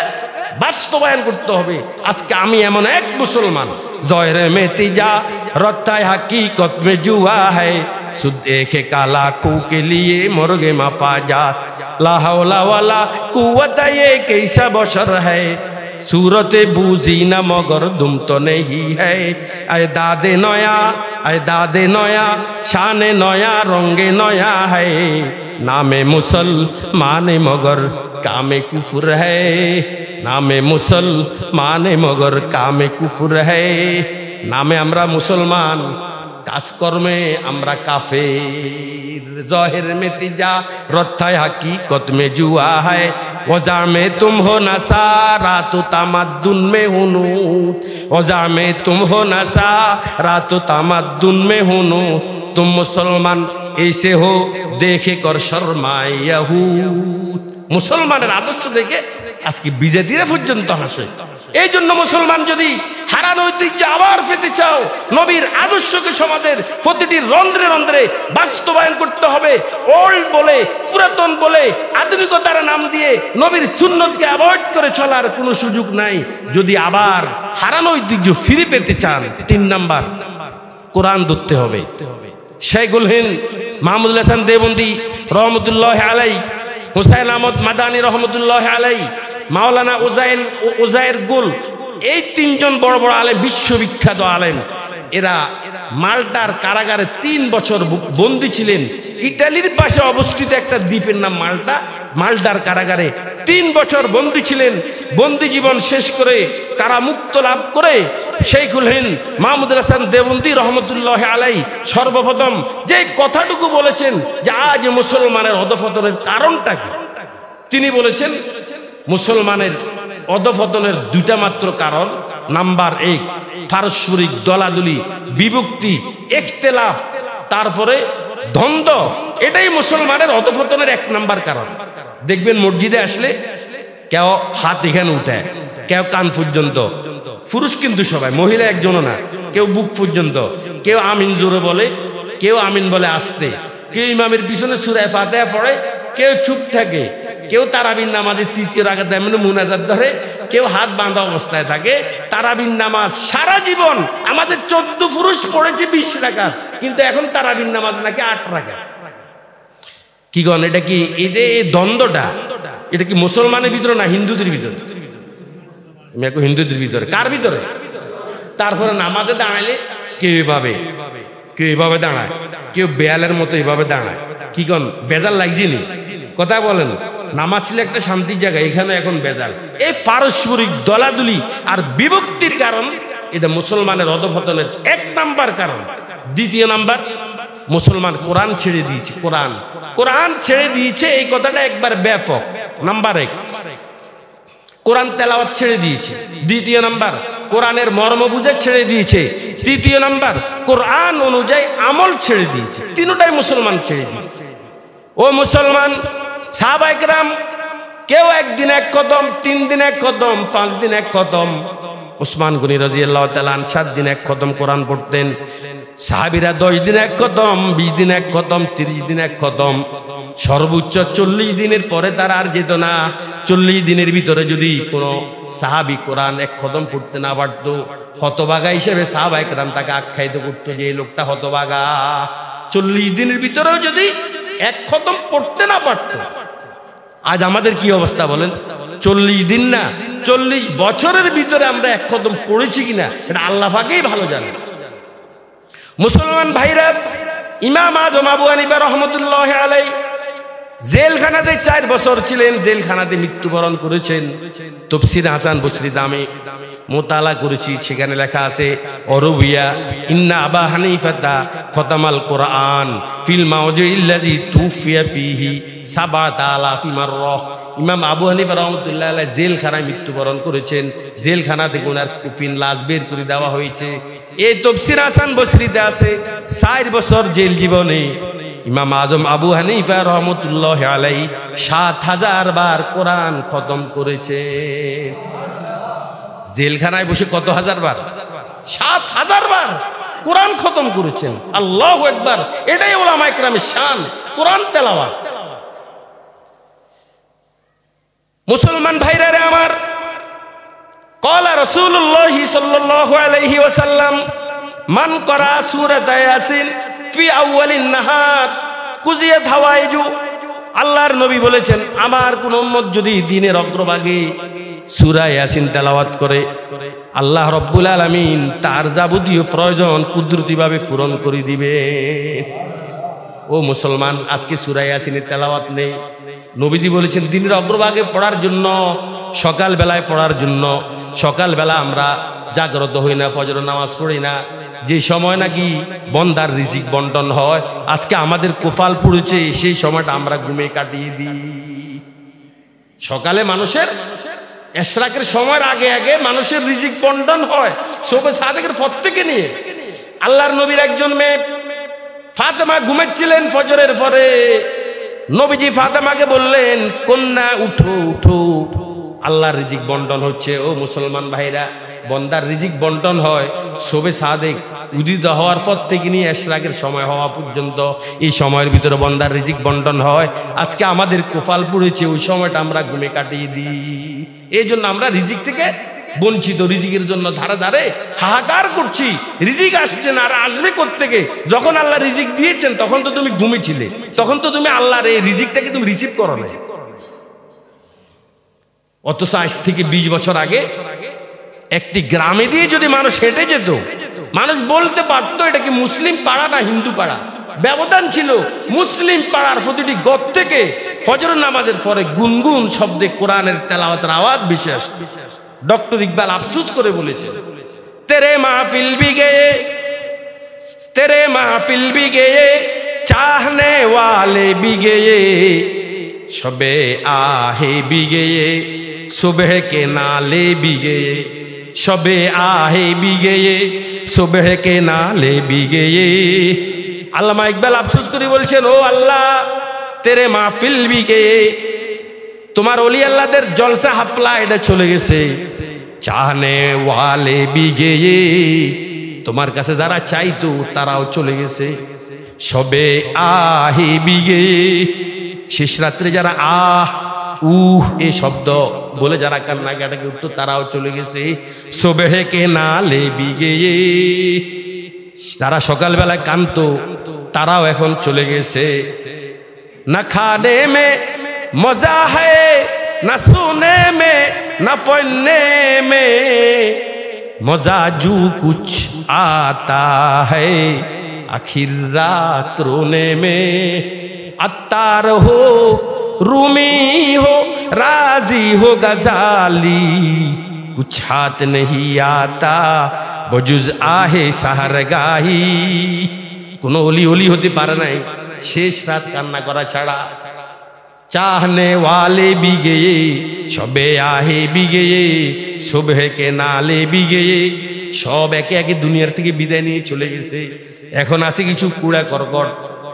বাস্তবায়ন করতে হবে। আজকে আমি এমন এক মুসলমান, জয়রে মে তিজা রত্তায় হাকিকত মে জুয়া है, सुद देखे काला खू के लिए मुर्गे मापा जात, ला हौला वाला कुव्वत ये कैसा बशर है, सूरत बूझी न मगर दुम तो नहीं है। आए दादे नया शाने नया रंगे नया है, नामे मुसलमान मगर कामे कुफर है, नामे मुसलमान मगर कामे कुफर है। नामे আমরা মুসলমান, কাজকর্মে আমরা কাফের। ज़ाहिर में तिजा रत्ताय हकीकत में जुआ है, वज़ा में तुम हो नसारा तो तमद्दुन में हुनूत, वज़ा में तुम हो नसारा तो तमद्दुन में हुनूत। तुम मुसलमान ऐसे हो देखे कर शर्माए यहूद। মুসলমানের আদর্শ দেখে আজকে বিজেপিরা পর্যন্ত হাসে। এই জন্য মুসলমান যদি হারানো ঐতিহ্য আবার পেতে চাও, নবীর আদর্শকে সমাজের প্রতিটি রন্ধ্রে রন্ধ্রে বাস্তবায়ন করতে হবে। ওল্ড বলে, পুরাতন বলে, আধুনিকতার নাম দিয়ে নবীর সুন্নতকে অ্যাভয়েড করে চলার কোনো সুযোগ নাই। যদি আবার হারানো ঐতিহ্য ফিরে পেতে চান, 3 নাম্বার কোরআন ধরতে হবে। শাইখুল হিন্দ মাহমুদুল হাসান দেওবন্দি রহমতুল্লাহ আলাই, হুসাইন আহমদ মাদানী রহমতুল্লাহ আলাই, মাওলানা উজায়ের গুল, এই 3 জন বড় বড় আলেম, বিশ্ববিখ্যাত আলেম, এরা মাল্টার কারাগারে 3 বছর বন্দী ছিলেন। ইটালির পাশে অবস্থিত একটা দ্বীপের নাম মাল্টা, মাল্টার কারাগারে 3 বছর বন্দী ছিলেন। বন্দী জীবন শেষ করে কারামুক্ত লাভ করে শাইখুল হিন্দ মাহমুদুল হাসান দেওবন্দি রহমতুল্লাহ আলাই সর্বপ্রথম যে কথাটুকু বলেছেন যে আজ মুসলমানের অধঃপতনের কারণটা কি, তিনি বলেছেন মুসলমানের অধঃপতনের 2টা মাত্র কারণ। নাম্বার 1 পারস্পরিক দলাদলি, বিভক্তি, ইখতিলাফ, তারপরে দ্বন্দ্ব, এটাই মুসলমানের অধঃপতনের 1 নাম্বার কারণ। দেখবেন মসজিদে আসলে কেউ হাত এখানে উঠায়, কেউ কান পর্যন্ত, পুরুষ কিন্তু সবাই, মহিলা একজনও না, কেউ বুক পর্যন্ত, কেউ আমিন জোরে বলে, কেউ আমিন বলে আস্তে, কেউ ইমামের পিছনে সূরা ফাতিহা পড়ে, কেউ চুপ থাকে, কেউ তারাবির নামাজের 3য় রাকাতে মুনাজাত ধরে, কেউ হাত বাঁধা অবস্থায় থাকে। তারাবির নামাজ সারা জীবন আমাদের 14 পুরুষ পড়েছে 20 রাকাত, কিন্তু এখন তারাবির নামাজ নাকি 8 রাকাত। কি গণ, এটা কি এই যে দ্বন্দ্বটা, এটা কি মুসলমানের ভিতরে না হিন্দুদের ভিতরে? আমি এখন হিন্দুদের ভিতরে, কার ভিতরে? তারপরে নামাজে দাঁড়াইলে কেউ এভাবে দাঁড়ায়, কেউ বেয়ালের মতো এভাবে দাঁড়ায়। কি কন বেজাল লাগছে নি? কথা বলেন। নামাজ ছিল একটা শান্তির জায়গা, এখানে এখন বেজাল। এই পারস্পরিক দলাদলি আর বিভক্তির কারণ, এটা মুসলমানের অধঃপতনের 1 নাম্বার কারণ। 2 নাম্বার, মুসলমান কোরআন ছেড়ে দিয়েছে। কোরআন ছেড়ে দিয়েছে, এই কথাটা একবার ব্যাপক। নাম্বার 1, কোরআন তেলাওয়াত ছেড়ে দিয়েছে। 2 নাম্বার, কোরআনের মর্ম বুঝে ছেড়ে দিয়েছে। 3 নাম্বার, কোরআন অনুযায়ী আমল ছেড়ে দিয়েছে। 3টাই মুসলমান ছেড়ে দিয়েছে। ও মুসলমান, সাহাবায়ে কেরাম কেউ 1 দিন 1 খতম, 3 দিন 1 খতম, 5 দিন 1 খতম। উসমান গনি রাদিয়াল্লাহু তাআলা 7 দিন 1 খতম কোরআন পড়তেন। সাহাবীরা 10 দিন 1 খতম, 20 দিন 1 খতম, 30 দিন 1 খতম। সর্বোচ্চ 40 দিনের পরে তারা আর যেত না। 40 দিনের ভিতরে যদি কোনো সাহাবী কোরআন 1 খতম পড়তে না পারত, হতভাগা হিসেবে সাহাবায়ে কেরাম তাকে আখ্যায়িত করত যে এই লোকটা হতভাগা। 40 দিনের ভিতরেও যদি 1 খতম পড়তে না পারত। আজ আমাদের কি অবস্থা বলেন? 40 দিন না, 40 বছরের ভিতরে আমরা 1 খতম পড়েছি কিনা এটা আল্লাহ পাকেই ভালো জানেন। মুসলমান ভাইরা, ইমাম আজম আবু হানিফা রহমতুল্লাহ আলাইহি জেলখানাতে 4 বছর ছিলেন, জেলখানাতে মৃত্যুবরণ করেছেন। তাফসীর হাসান বসরীতে আমি মোতালা করেছি, সেখানে লেখা আছে অরবিয়া ইন্না আবা হানিফাতা খতামাল কোরআন ফিল মাওজিল্লাযী তুফিয়া ফীহি ৭,০০০ মাররাহ। ইমাম আবু হানিফা রহমতুল্লাহ আলাইহি জেলখানায় মৃত্যুবরণ করেছেন। জেলখানা থেকে ওনার কুফিন লাশ বের করে দেওয়া হয়েছে। এই তাফসীর হাসান বসরীতে আছে 4 বছর জেল জীবনে ইমাম আজম আবু হানিফা রহমতুল্লাহ আলাইহি ৭,০০০ বার কোরআন খতম করেছে। জেলখানায় বসে কত হাজার বার? ৭,০০০ বার কোরআন খতম করেছেন। আল্লাহু আকবার। এটাই উলামায়ে কেরামের শান, কোরআন তেলাওয়াত। মুসলমান ভাইরা রে আমার, ক্বালা রাসূলুল্লাহ সাল্লাল্লাহু আলাইহি ওয়াসাল্লাম মান ক্বারা সূরাত ইয়াসিন ফি আউয়ালিন নাহার কুজিয়াত হাওয়াইজু। আল্লাহর নবী বলেছেন, আমার কোন উম্মত যদি দিনের অগ্রভাগে সূরা ইয়াসিন তেলাওয়াত করে, আল্লাহ রাব্বুল আলামিন তার যাবতীয় প্রয়োজন কুদরতিভাবে পূরণ করে দিবে। ও মুসলমান, আজকে সূরা ইয়াসিনের তেলাওয়াত নেই। নবীজি বলেছেন দিনের অগ্রভাগে পড়ার জন্য, সকাল বেলায় পড়ার জন্য। সকালবেলা আমরা জাগ্রত হই না, ফজর নামাজ পড়ি না, যে সময় নাকি বন্দার রিজিক বন্টন হয়। আজকে আমাদের কোফাল পড়েছে, সেই সময়টা আমরা ঘুমে কাটিয়ে দিই। সকালে মানুষের ইশরাকের সময়ের আগে আগে মানুষের রিজিক বন্টন হয় সবে সাদেকের পর থেকে নিয়ে। আল্লাহর নবীর একজন মেয়ে ফাতেমা ঘুমাচ্ছিলেন ফজরের পরে। নবীজি ফাতেমাকে বললেন, কন্যা উঠো উঠো, আল্লাহর রিজিক বন্টন হচ্ছে। ও মুসলমান ভাইরা, বন্দার রিজিক বন্টন হয় শবে সাদেক উদিত হওয়ার পর থেকে নিয়ে ইশরাকের সময় হওয়া পর্যন্ত। এই সময়ের ভিতরে বন্দার রিজিক বন্টন হয়। আজকে আমাদের কোফাল পড়েছে, ওই সময়টা আমরা ঘুমে কাটিয়ে দিই। এই জন্য আমরা রিজিক থেকে বঞ্চিত, রিজিকের জন্য ধারে ধারে হাহাকার করছি। রিজিক আসছে না, আর আসবে কোত্থেকে? যখন আল্লাহ রিজিক দিয়েছেন তখন তো তুমি ঘুমিয়েছিলে, তখন তো তুমি আল্লাহর এই রিজিকটাকে তুমি রিসিভ করো না। অথচ আজ থেকে 20 বছর আগে একটি গ্রামে দিয়ে যদি মানুষ হেঁটে যেত, মানুষ বলতে পারতো এটা কি মুসলিম পাড়া না হিন্দু পাড়া। ব্যবধান ছিল। মুসলিম পাড়ার প্রতিটি গত থেকে ফজর নামাজের পরে গুনগুন শব্দে কোরআনের তেলাওয়াতের আওয়াজ বেশি আসতো। ডক্টর ইকবাল আফসোস করে বলেছেন, তেরে মাহফিল ভি গয়ে, তেরে মাহফিল ভি গয়ে, চাহনে ওয়ালে ভি গয়ে, শবে आहे भी गए, सुबह के नाले भी गए, शबे आहे भी गए, सुबह के नाले भी गए। আল্লামা ইকবাল আফসোস করে বলছেন, ও আল্লাহ, তেরে মাহফিল भी गए, তোমার ওলি আল্লাহদের জলসা হাফলা এটা চলে গেছে। চাহনে ওয়ালে भी गए, তোমার কাছে যারা চাইতো তারাও চলে গেছে। শবে आहे भी गए, শেষ রাত্রে যারা আহ উহ এই শব্দ বলে যারা কান্নাকাটি উঠতো তারাও চলে গেছে। সুবহে কে নালে বিগে, তারা সকালবেলা কাঁদতো তারাও এখন চলে গেছে। না খানে মে মজা है, না শুনে মে, না পড়নে মে, मजा जू कुछ आता है आखिर रात रोने में, अत्तार हो रूमी हो राजी हो गजाली, कुछ हाथ नहीं आता बजुज आहे साहरगाही। কোনো অলি অলি হতে পারে নাই শেষ রাত কান্না করা ছাড়া। चाहने वाले भी गए शबे आहे भी गए सुबह के नाले भी गए, সব একে একে দুনিয়ার থেকে বিদায় নিয়ে চলে গেছে। এখন আছে কিছু কুড়া কর্কট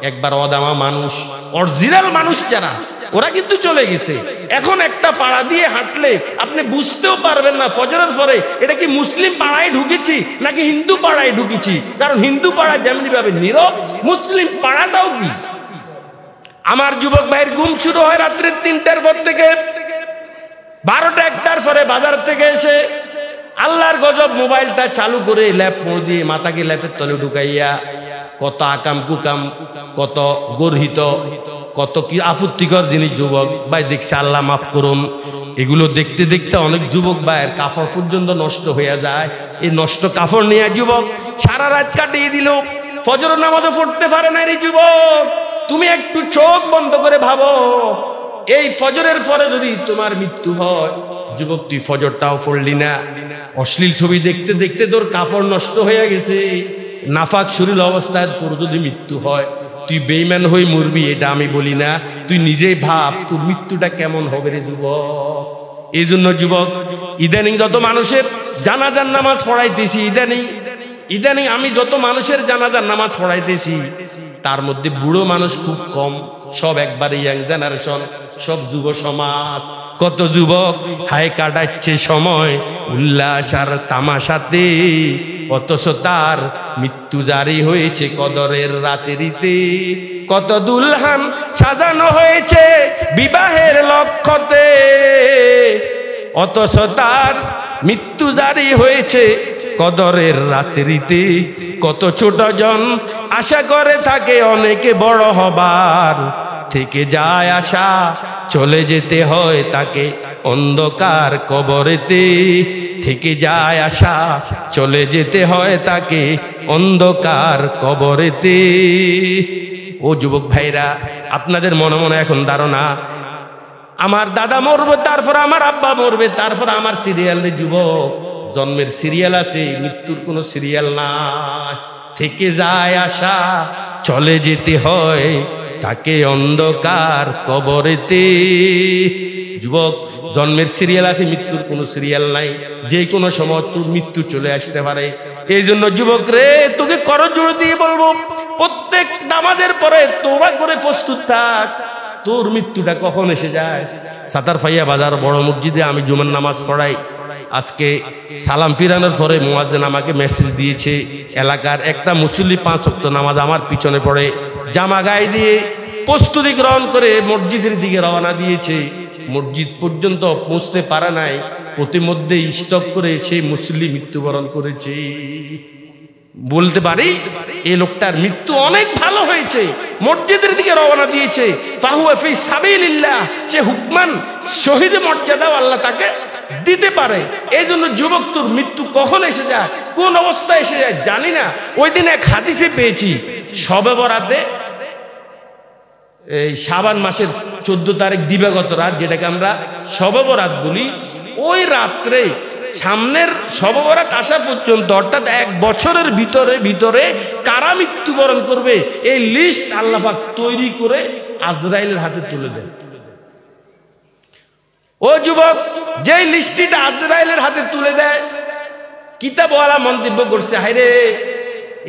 একবার অদামা মানুষ, অরিজিনাল মানুষ যারা ওরা কিন্তু চলে গেছে। এখন একটা পাড়া দিয়ে হাঁটলে আপনি বুঝতেও পারবেন না ফজরের পরে এটা কি মুসলিম পাড়ায় ঢুকেছি নাকি হিন্দু পাড়ায় ঢুকেছি, কারণ হিন্দু পাড়া যেমনি ভাবে নীরব মুসলিম পাড়াটাও কি। আমার যুবক ভাইয়ের ঘুম শুরু হয় রাত্রি ৩টার পর থেকে, ১২টা ১টার পরে বাজার থেকে এসে আল্লাহর গজব মোবাইলটা চালু করে ল্যাপ মোড় দিয়ে মাথাকে ল্যাপের তলে ঢুকাইয়া কত আকাম কুকাম, কত গর্হিত, কত কি আপত্তিকর জিনিস যুবক ভাই দেখছে, আল্লাহ মাফ করুন। এগুলো দেখতে দেখতে অনেক যুবক ভাইয়ের কাপড় পর্যন্ত নষ্ট হয়ে যায়। এই নষ্ট কাপড় নিয়ে যুবক সারা রাত কাটিয়ে দিল, ফজর নামাজও পড়তে পারে না রে যুবক। তুমি একটু চোখ বন্ধ করে ভাবো, এই ফজরের পরে যদি তোমার মৃত্যু হয়, যুবক তুই ফজরটাও পড়লি না, অশ্লীল ছবি দেখতে দেখতে তোর কাপড় নষ্ট হয়ে গেছে, নাফাক শরীর অবস্থায় তোর যদি মৃত্যু হয়, তুই বেঈমান হয়ে মরবি এটা আমি বলি না, তুই নিজেই ভাব তোর মৃত্যুটা কেমন হবে রে যুবক। এই জন্য যুবক ইদানিং যত মানুষের জানাজার নামাজ পড়াইতেছি, ইদানিং আমি যত মানুষের জানাজার নামাজ পড়াইতেছি তার মধ্যে বুড়ো মানুষ খুব কম, সব একবারে ইয়াং জেনারেশন, সব যুব সমাজ। কত যুবক হায় কাটাচ্ছে সময় উল্লাস আর তামাশাতে, অথচ তার মৃত্যু জারি হয়েছে কদরের রাতেরিতে। কত দুলহান সাজানো হয়েছে বিবাহের লক্ষ্যতে, অথচ তার মৃত্যু জারি হয়েছে কদরের রাতেরিতে। কত ছোট জন আশা করে থাকে অনেকে বড় হবার, থেকে যায় আশা চলে যেতে হয় তাকে অন্ধকার কবরেতে, থেকে যায় আশা চলে যেতে হয় তাকে অন্ধকার কবরেতে। ও যুবক ভাইরা, আপনাদের মনে মনে এখন ধারণা আমার দাদা মরবে, তারপর আমার আব্বা মরবে, তারপর আমার সিরিয়াল। যুবক জন্মের সিরিয়াল আছে, মৃত্যুর কোনো সিরিয়াল নাই। থেকে যায় আশা চলে যেতে হয় তাকে অন্ধকার কবরেতে। যুবক জন্মের সিরিয়াল আছে, মৃত্যুর কোনো সিরিয়াল নাই, যে কোনো সময় তোর মৃত্যু চলে আসতে পারে। এই জন্য যুবক রে, তোকে করজোড় দিয়ে বলবো প্রত্যেক নামাজের পরে তওবা করে প্রস্তুত থাক, তোর মৃত্যুটা কখন এসে যায়। সাতার ফাইয়া বাজার বড় মসজিদে আমি জুমার নামাজ পড়াই। আজকে সালাম ফিরানোর পরে মুয়াজ্জিন আমাকে মেসেজ দিয়েছে, এলাকার একটা মুসল্লি 5 ওয়াক্ত নামাজ আমার পিছনে পড়ে জামা গায়ে দিয়ে প্রস্তুতি গ্রহণ করে মসজিদের দিকে রওনা দিয়েছে। মসজিদ পর্যন্ত পৌঁছতে পারা নাই, প্রতিমধ্যে স্টপ করে সেই মুসল্লি মৃত্যুবরণ করেছে। বলতে পারি এই লোকটার মৃত্যু অনেক ভালো হয়েছে, মসজিদের দিকে রওনা দিয়েছে। ফাহুয়া ফি সাবিলিল্লাহ, সে হুকমান শহীদ মর্যাদাও আল্লাহ তাকে দিতে পারে। এই জন্য যুবক তোর মৃত্যু কখন এসে যায়, কোন অবস্থায় এসে যায় জানি না। ওই দিন এক হাদিসে পেয়েছি, শবে বরাতে এই শাবান মাসের 14 তারিখ দিবাগত রাত, যেটাকে আমরা শবে বরাত বলি, ওই রাত্রে সামনের শবে বরাত আসা পর্যন্ত অর্থাৎ 1 বছরের ভিতরে কারা মৃত্যুবরণ করবে এই লিস্ট আল্লাহ পাক তৈরি করে আজরাইলের হাতে তুলে দেন। ও যুবক, যে লিস্টটা আজরাইলের হাতে তুলে দেয়, কিতাবওয়ালা মন্তব্য করছে, হায়রে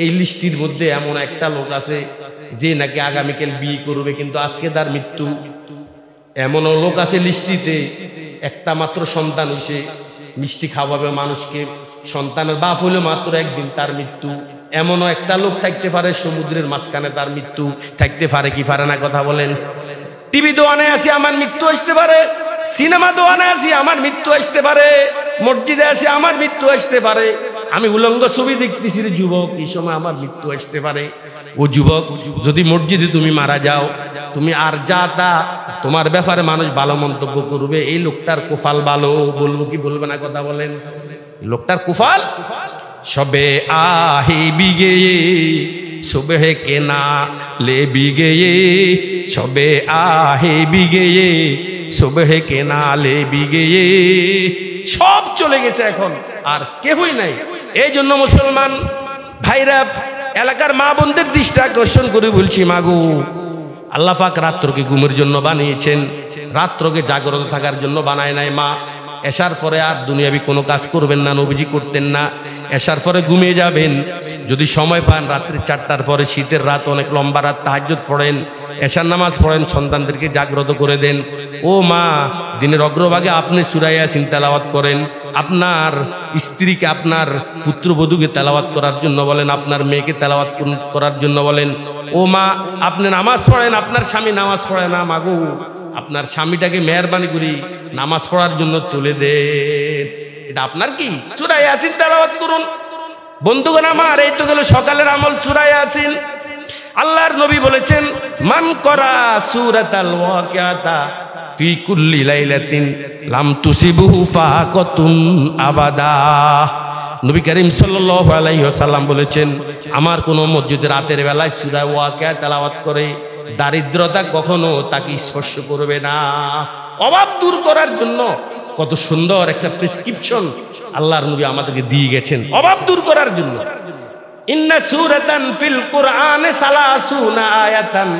এই লিস্টির মধ্যে এমন একটা লোক আছে যে নাকি আগামীকাল বিয়ে করবে, কিন্তু আজকে তার মৃত্যু। এমনও লোক আছে লিস্টিতে একটা মাত্র সন্তান হইছে, মিষ্টি খাওয়াবে মানুষকে, সন্তানের বাপ হইলে মাত্র একদিন তার মৃত্যু। এমনও একটা লোক থাকতে পারে সমুদ্রের মাঝখানে, তার মৃত্যু থাকতে পারে কি পারে না কথা বলেন। টিভি দোয়ানে আসি আমার মৃত্যু আসতে পারে, সিনেমা দোয়ানে আসি আমার মৃত্যু আসতে পারে, মসজিদে আসি আমার মৃত্যু আসতে পারে, আমি উলঙ্গ ছবি দেখতেছি রে যুবক, এই সময় আমার মৃত্যু আসতে পারে। ও যুবক, যদি মসজিদে তুমি মারা যাও, তুমি আর যা তা তোমার ব্যাপারে মানুষ ভালো মন্তব্য করবে, এই লোকটার কোফাল ভালো, বলবো কি বলবে না কথা বলেন। লোকটার কুফাল সবে আহি বিগে সুবহ কে না লে বিগে সবে আহে বিগে সুবহ কে না লে বিগে সব চলে গেছে এখন আর কেউই নাই। এই জন্য মুসলমান ভাইরা এলাকার মা বোনদের দৃষ্টি আকর্ষণ করে বলছি, মাগো আল্লাহ পাক রাত্রকে ঘুমের জন্য বানিয়েছেন, রাত্রকে জাগ্রত থাকার জন্য বানায় নাই। মা এশার পরে আর দুনিয়াবি কোনো কাজ করবেন না, নবীজি করতেন না। এশার পরে ঘুমিয়ে যাবেন, যদি সময় পান রাত্রি 4টার পরে, শীতের রাত অনেক লম্বা রাত, তাহাজ্জুদ পড়েন, এশার নামাজ পড়েন, সন্তানদেরকে জাগ্রত করে দেন। ও মা, দিনের অগ্রভাগে আপনি সূরা ইয়াসিন তেলাওয়াত করেন, আপনার স্ত্রীকে, আপনার পুত্রবধূকে তেলাওয়াত করার জন্য বলেন, আপনার মেয়েকে তেলাওয়াত করার জন্য বলেন। ও মা, আপনি নামাজ পড়েন, আপনার স্বামী নামাজ পড়ে না, মাগো আপনার স্বামীটাকে মেহরবানি করি নামাজ পড়ার জন্য তুলে দেন। এটা আপনার কি? সূরা ইয়াসিন তেলাওয়াত করুন। বন্ধুগণ আমার, এই তো গেল সকালের আমল সূরা ইয়াসিন। আল্লাহর নবী বলেছেন, মান করা সূরাতাল ওয়াকিআতা ফি কুল্লি লাইলাতিন লাম তুসিবহু ফাকাতুন আবাদা। নবী করিম সাল্লাল্লাহু আলাইহি ওয়াসাল্লাম বলেছেন, আমার কোন মসজিদে রাতের বেলায় সূরা ওয়াকিয়া তেলাওয়াত করে দারিদ্রতা কখনো তাকে স্পর্শ করবে না। অভাব দূর করার জন্য কত সুন্দর একটা প্রেসক্রিপশন আল্লাহর নবী আমাদেরকে দিয়ে গেছেন অভাব দূর করার জন্য। ইন্না সূরাতান ফিল কুরআনে সালাসুনা আয়াতান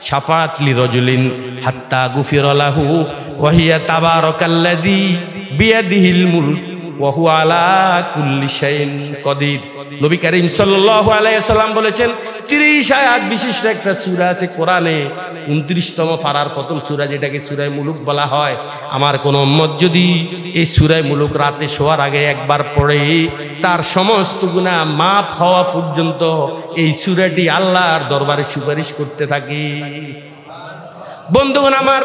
শাফাআত লিরাজুলিন হাত্তা গুফিরা লাহু ওয়া হিয়া তাবারাকাল্লাযী বিয়াদিহিল মুলক ওয়া হুয়া আলা কুল্লি শাইইন কাদির। নবী করিম সাল্লাল্লাহু আলাইহি ওয়াসাল্লাম বলেছেন, 30 আয়াত বিশিষ্ট একটা সূরা আছে কোরআনে, 29তম পারার প্রথম সূরা, যেটাকে সূরা মুলুক বলা হয়। আমার কোন উম্মত যদি এই সূরা মুলুক রাতে শোয়ার আগে একবার পড়ে, তার সমস্ত গুনাহ মাফ হওয়া পর্যন্ত এই সূরাটি আল্লাহর দরবারে সুপারিশ করতে থাকে। বন্ধুগণ আমার,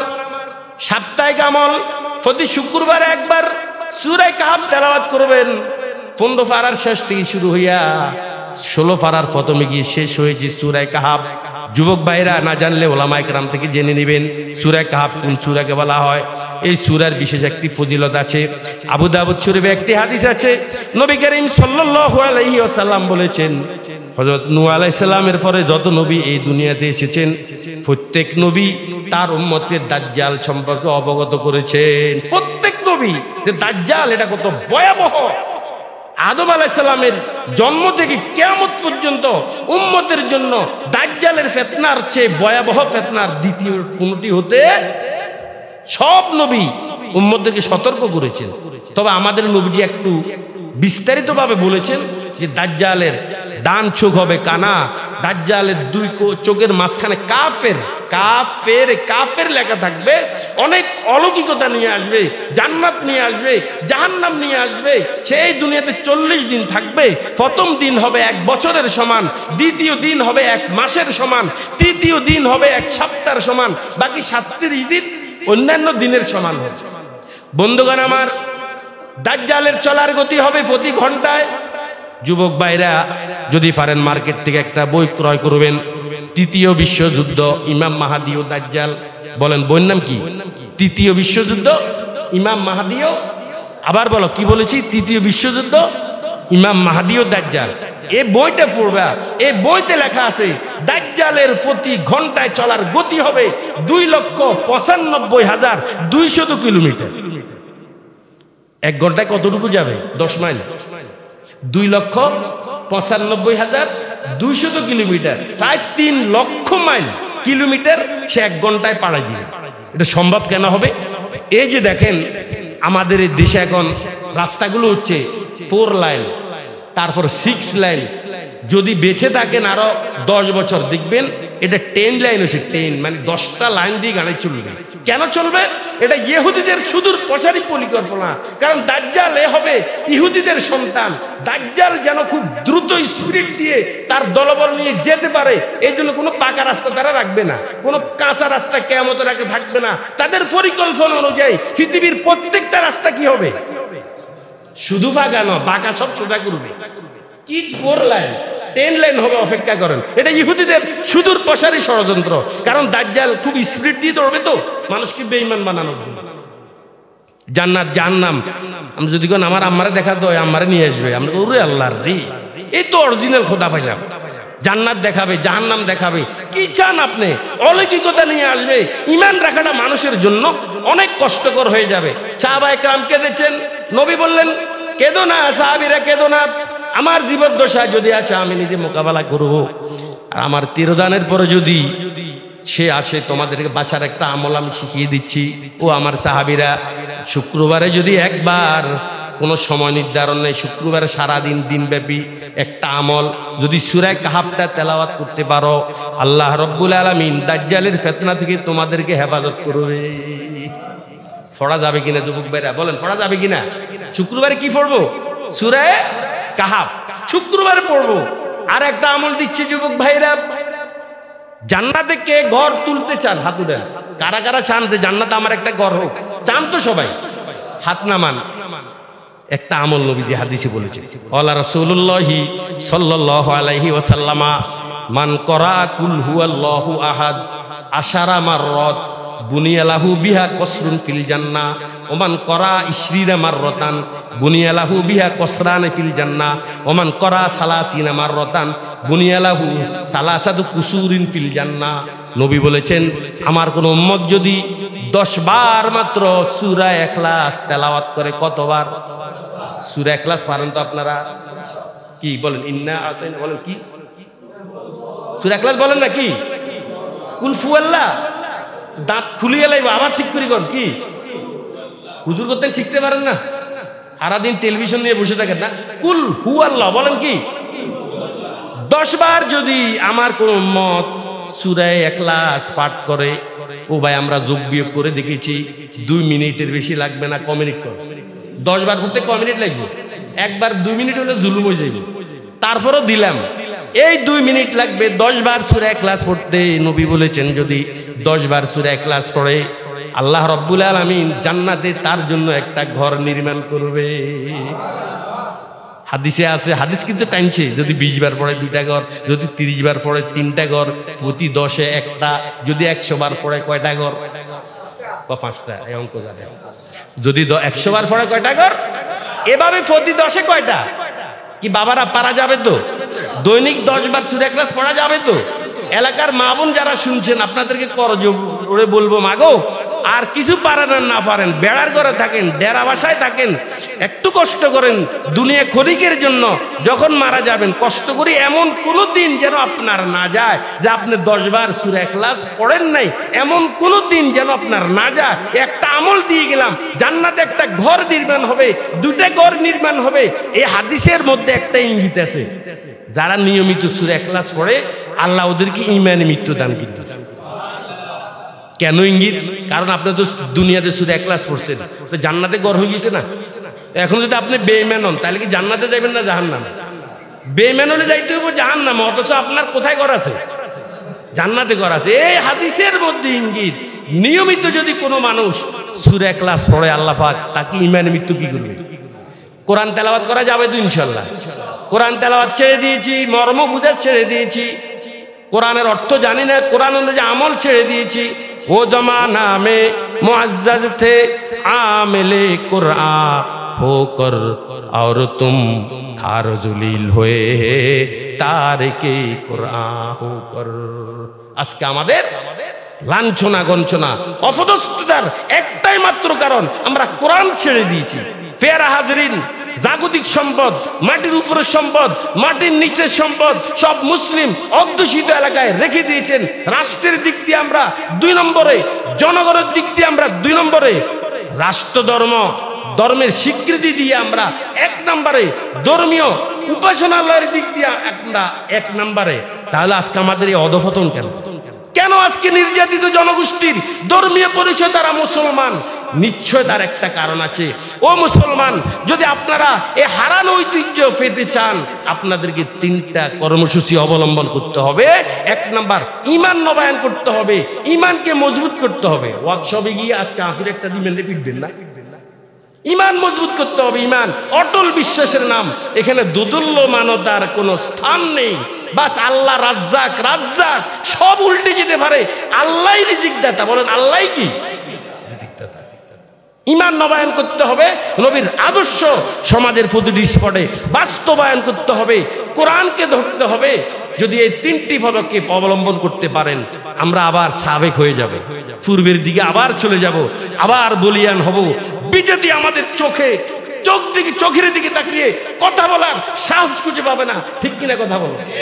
সাপ্তাহিক আমল, প্রতি শুক্রবারে একবার সূরা কাহফ তেলাওয়াত করবেন। 15 পারার শেষ থেকে শুরু হইয়া 16 পারার প্রথমে গিয়ে শেষ হয়েছে সূরা কাহফ। যুবক ভাইরা না জানলে ওলামায়ে কেরাম থেকে জেনে নেবেন সূরা কাহফ কোন সূরাকে বলা হয়। এই সূরার বিশেষ একটি ফজিলত আছে। আবু দাউদ শরীফে একটি হাদিস আছে, নবী করিম সাল্লাল্লাহু আলাইহি ওয়াসাল্লাম বলেছেন, হযরত নূহ আলাইহিস সালামের পরে যত নবী এই দুনিয়াতে এসেছেন, প্রত্যেক নবী তার উম্মতের দাজ্জাল সম্পর্কে অবগত করেছেন। প্রত্যেক নবী যে দাজ্জাল এটা কত ভয়াবহ। আদম আলাইহিস সালামের জন্ম থেকে কিয়ামত পর্যন্ত উম্মতের জন্য দাজ্জালের ফিতনার চেয়ে ভয়াবহ ফিতনার দ্বিতীয় কোনটি হতে সব নবী উম্মতদেরকে সতর্ক করেছেন। তবে আমাদের নবীজি একটু বিস্তারিতভাবে বলেছেন যে দাজ্জালের ডান চোখ হবে কানা, দাজ্জালের দুই চোখের মাঝখানে কাফের কাফের কাফের লেখা থাকবে, অনেক অলৌকিকতা নিয়ে আসবে, জান্নাত নিয়ে আসবে, জাহান্নাম নিয়ে আসবে। সেই দুনিয়াতে 40 দিন থাকবে। প্রথম দিন হবে 1 বছরের সমান, দ্বিতীয় দিন হবে 1 মাসের সমান, তৃতীয় দিন হবে 1 সপ্তাহের সমান, বাকি 37 দিন অন্যান্য দিনের সমান হবে। বন্ধুগণ আমার, দাজ্জালের চলার গতি হবে প্রতি ঘন্টায়। যুবক ভাইরা যদি পারেন মার্কেট থেকে একটা বই ক্রয় করবেন, তৃতীয় বিশ্বযুদ্ধ, ইমাম মাহাদি ও দাজ্জাল। বলেন বইয়ের নাম কি? তৃতীয় বিশ্বযুদ্ধ, ইমাম মাহাদি ও, আবার বলো কি বলেছি? তৃতীয় বিশ্বযুদ্ধ, ইমাম মাহাদি ও দাজ্জাল। এই বইটা পড়বা, এই বইতে লেখা আছে দাজ্জালের প্রতি ঘন্টায় চলার গতি হবে 2,95,200 কিলোমিটার। 1 ঘন্টায় কতটুকু যাবে? 10 মাইল। 2,95,200 কিলোমিটার, প্রায় 3 লক্ষ মাইল কিলোমিটার সে 1 ঘন্টায় পাড়ায় দিবে। এটা সম্ভব কেন হবে? এই যে দেখেন আমাদের এই দেশে এখন রাস্তাগুলো হচ্ছে 4 লাইন, তারপর 6 লাইন। যদি বেঁচে থাকেন আরো 10 বছর দেখবেন এটা 10 লাইন হচ্ছে। 10 মানে 10টা লাইন দিয়ে গাড়ি চলবে। কেন চলবে? এটা ইহুদিদের সুদূর প্রসারী পরিকল্পনা। কারণ দাজ্জাল হবে ইহুদিদের সন্তান। দাজ্জাল যেন খুব দ্রুত স্পিড দিয়ে তার দলবল নিয়ে যেতে পারে, এই জন্য কোনো পাকা রাস্তা তারা রাখবে না, কোনো কাঁচা রাস্তা কিয়ামতের আগে থাকবে না। তাদের পরিকল্পনা অনুযায়ী পৃথিবীর প্রত্যেকটা রাস্তা কি হবে? শুধু ফাঁকা নয়, পাকা সব সোজা করবে। কি 4 লাইন 10 লাইন হবে, অপেক্ষা করেন। এটা ইহুদিদের সুদূর প্রসারী ষড়যন্ত্র। কারণ দাজ্জাল খুব স্পিড দিয়ে দৌড়বে তো মানুষকে বেঈমান বানানোর জন্য। জান্নাত জাহান্নাম। আমরা যদি কোন আমার আম্মারে দেখা দয় আম্মারে নিয়ে আসবে, আমরা ওরে আল্লাহর রে, এই তো অরিজিনাল খোদা পাইলাম। জান্নাত দেখাবে, জাহান্নাম দেখাবে, কি চান আপনি? অলৌকিকতা নিয়ে আসবে। ঈমান রাখাটা মানুষের জন্য অনেক কষ্টকর হয়ে যাবে। সাহাবায়ে কেরাম কেঁদেছেন, নবী বললেন কেঁদো না সাহাবীরা কেঁদো না, আমার জীবদ্দশা যদি আসে আমি নিজে মোকাবেলা করব। আর আমার তিরোদানের পরে যদি সে আসে, তোমাদেরকে বাঁচার একটা আমল আমি শিখিয়ে দিচ্ছি। ও আমার সাহাবীরা, শুক্রবারে যদি একবার, কোনো সময় নির্ধারণ নেই, শুক্রবারে সারাদিন দিনব্যাপী একটা আমল যদি সূরা কাহাফটা তেলাওয়াত করতে পারো, আল্লাহ রব্বুল আলামিন দাজ্জালের ফিতনা থেকে তোমাদেরকে হেফাজত করবে। পড়া যাবে কিনা যুবক ভাইরা বলেন, পড়া যাবে কিনা? শুক্রবারে কি পড়বো? সূরা কাহাফ শুক্রবারে পড়বো। আর একটা আমল দিচ্ছি যুবক ভাইরা, জান্নাতে কে ঘর তুলতে চান? হাত উঠান। কারা কারা চান যে জান্নাতে আমার একটা ঘর হোক? চান তো সবাই, হাত নামান। একটা আমল নবীজি হাদিসে বলেছেন, ওয়ালা রাসূলুল্লাহি সাল্লাল্লাহু আলাইহি ওয়াসাল্লামা মান করা কুল হুয়াল্লাহু আহাদ আশারা মাররাত বুনিয়া লাহু বিহা কসরুন ফিল জান্নাহ ওমান করা 20 মাররাতান বুনিয়া লাহু বিহা কসরান ফিল জান্নাহ ওমান করা 30 মাররাতান বুনিয়া লাহু সালাসাতু কুসুরিন ফিল জান্নাহ। নবী বলেছেন, আমার কোন উম্মত যদি 10 বার মাত্র সূরা ইখলাস তেলাওয়াত করে, কতবার? সূরা ইখলাস পারেন তো আপনারা? কি বলেন? ইন্না আতাইনা বলেন, কি সূরা ইখলাস বলেন না? কি কুল হুয়াল্লাহ? দাঁত খুলিয়ে লাইব আবার ঠিক করে কোন কি হুজুর করতে শিখতে পারেন না? সারাদিন টেলিভিশন নিয়ে বসে থাকেন না? কুল হুয়াল্লাহ বলেন কি? 10 বার যদি আমার কোন উম্মত সূরা ইখলাস পাঠ করে, ও ভাই আমরা যোগ বিয়োগ করে দেখেছি 2 মিনিটের বেশি লাগবে না। কয় মিনিট করে? 10 বার করতে কয় মিনিট লাগবে? একবার 2 মিনিট হলে জুলুম হয়ে যাবে। তারপরও দিলাম এই 2 মিনিট লাগবে 10 বার সূরা ইখলাস পড়তে। নবী বলেছেন, যদি 10 বার সূরা ইখলাস পড়ে, আল্লাহ রাব্বুল আলামিন জান্নাতে তার জন্য একটা ঘর নির্মাণ করবে। হাদিসে আছে, হাদিস কিন্তু টাইমছে, যদি 20 বার পড়ে 2টা ঘর, যদি 30 বার পড়ে 3টা ঘর, প্রতি 10-এ একটা, যদি 100 বার পড়ে কয়টা ঘর? 5টা। এই অঙ্ক জানে? যদি 100 বার পড়ে কয়টা ঘর? এভাবে প্রতি 10-এ কয়টা? কি বাবারা পারা যাবে তো? দৈনিক 10 বার সূরা ইখলাস পড়া যাবে তো? এলাকার মা বোন যারা শুনছেন, আপনাদেরকে করজোড়ে বলবো, মাগো আর কিছু পারেন আর না পারেন, বেড়ার ঘরে থাকেন, ডেরা বাসায় থাকেন, একটু কষ্ট করেন দুনিয়া ক্ষণিকের জন্য। যখন মারা যাবেন কষ্ট করি, এমন কোনো দিন যেন আপনার না যায় যে আপনি 10 বার সূরা ইখলাস পড়েন নাই, এমন কোনো দিন যেন আপনার না যায়। একটা আমল দিয়ে গেলাম, জান্নাতে একটা ঘর নির্মাণ হবে, 2টা ঘর নির্মাণ হবে। এই হাদিসের মধ্যে একটা ইঙ্গিত আছে, যারা নিয়মিত সূরা ইখলাস পড়ে আল্লাহ ওদেরকে ঈমানে মৃত্যু দান করবে। কেন ইঙ্গিত? কারণ আপনি তো দুনিয়াতে সূরা ইখলাস পড়ছেন, তো জান্নাতে ঘর হয়ে গেছে না। এখন যদি আপনি বেঈমান হন, তাহলে কি জান্নাতে যাবেন না জাহান্নামে? বেঈমান হলে যাইতে হবে জাহান্নামে, অথচ আপনার কোথায় ঘর আছে? জান্নাতে ঘর আছে। এই হাদিসের মধ্যে ইঙ্গিত, নিয়মিত যদি কোনো মানুষ সূরা ইখলাস পড়ে, আল্লাহ পাক তাকে ঈমানে মৃত্যু কি করবে? কোরআন তেলাওয়াত করা যাবে তো ইনশাআল্লাহ। কোরআন তেলাওয়াত ছেড়ে দিয়েছি, মর্ম বুঝা ছেড়ে দিয়েছি, কোরআনের অর্থ জানি না, কোরআন অনুযায়ী আমল ছেড়ে দিয়েছি। ও জমানা মে মুআজ্জাজ থে আমিলে কুরআন হোকর और तुम खार जुलील हुए तारिকে কুরআন হোকর। আজকে আমাদের লাঞ্ছনা গঞ্ছনা অপদস্থতার একটাই মাত্র কারণ, আমরা কোরআন ছেড়ে দিয়েছি। পেয়ারা হাজরিন, জাগতিক সম্পদ, মাটির উপরের সম্পদ, মাটির নিচের সম্পদ সব মুসলিম অধ্যুষিত এলাকায় রেখে দিয়েছেন। রাষ্ট্রের দিক দিয়ে আমরা 2 নম্বরে, জনগণের দিক দিয়ে আমরা 2 নম্বরে, রাষ্ট্র ধর্মের স্বীকৃতি দিয়ে আমরা 1 নম্বরে, ধর্মীয় উপাসনালয়ের দিক দিয়ে আমরা 1 নম্বরে। তাহলে আজকে আমাদের এই অধঃপতন কেন? কেন আজকে নির্যাতিত জনগোষ্ঠীর ধর্মীয় পরিচয় তারা মুসলমান? নিশ্চয় তার একটা কারণ আছে। ও মুসলমান, যদি আপনারা এই হারানো ঐতিহ্য পেতে চান, আপনাদেরকে 3টা কর্মসূচি অবলম্বন করতে হবে। 1 নাম্বার, ঈমান নবায়ন করতে হবে, ঈমানকে মজবুত করতে হবে। ওয়ার্কশপে গিয়ে আজকে আখের একটা দিবেন, ফিরবেন না। ঈমান মজবুত করতে হবে, ঈমান অটল বিশ্বাসের নাম। এখানে দুদুল্যমানতার কোনো স্থান নেই। বাস আল্লাহ রাজ্জাক, রাজ্জাক সব উল্টে যেতে পারে। আল্লাহই রিজিক দাতা। বলেন আল্লাহই কি? ইমান নবায়ন করতে হবে, নবীর আদর্শ সমাজের প্রতিটি স্পটে বাস্তবায়ন করতে হবে, কোরআনকে ধরতে হবে। যদি এই তিনটি পদক্ষেপ অবলম্বন করতে পারেন, আমরা আবার সাবেক হয়ে যাব, পূর্বের দিকে আবার চলে যাব, আবার বলিয়ান হব। বিজেপি আমাদের চোখের দিকে তাকিয়ে কথা বলার সাহস খুঁজে পাবে না। ঠিক কিনা কথা বলো?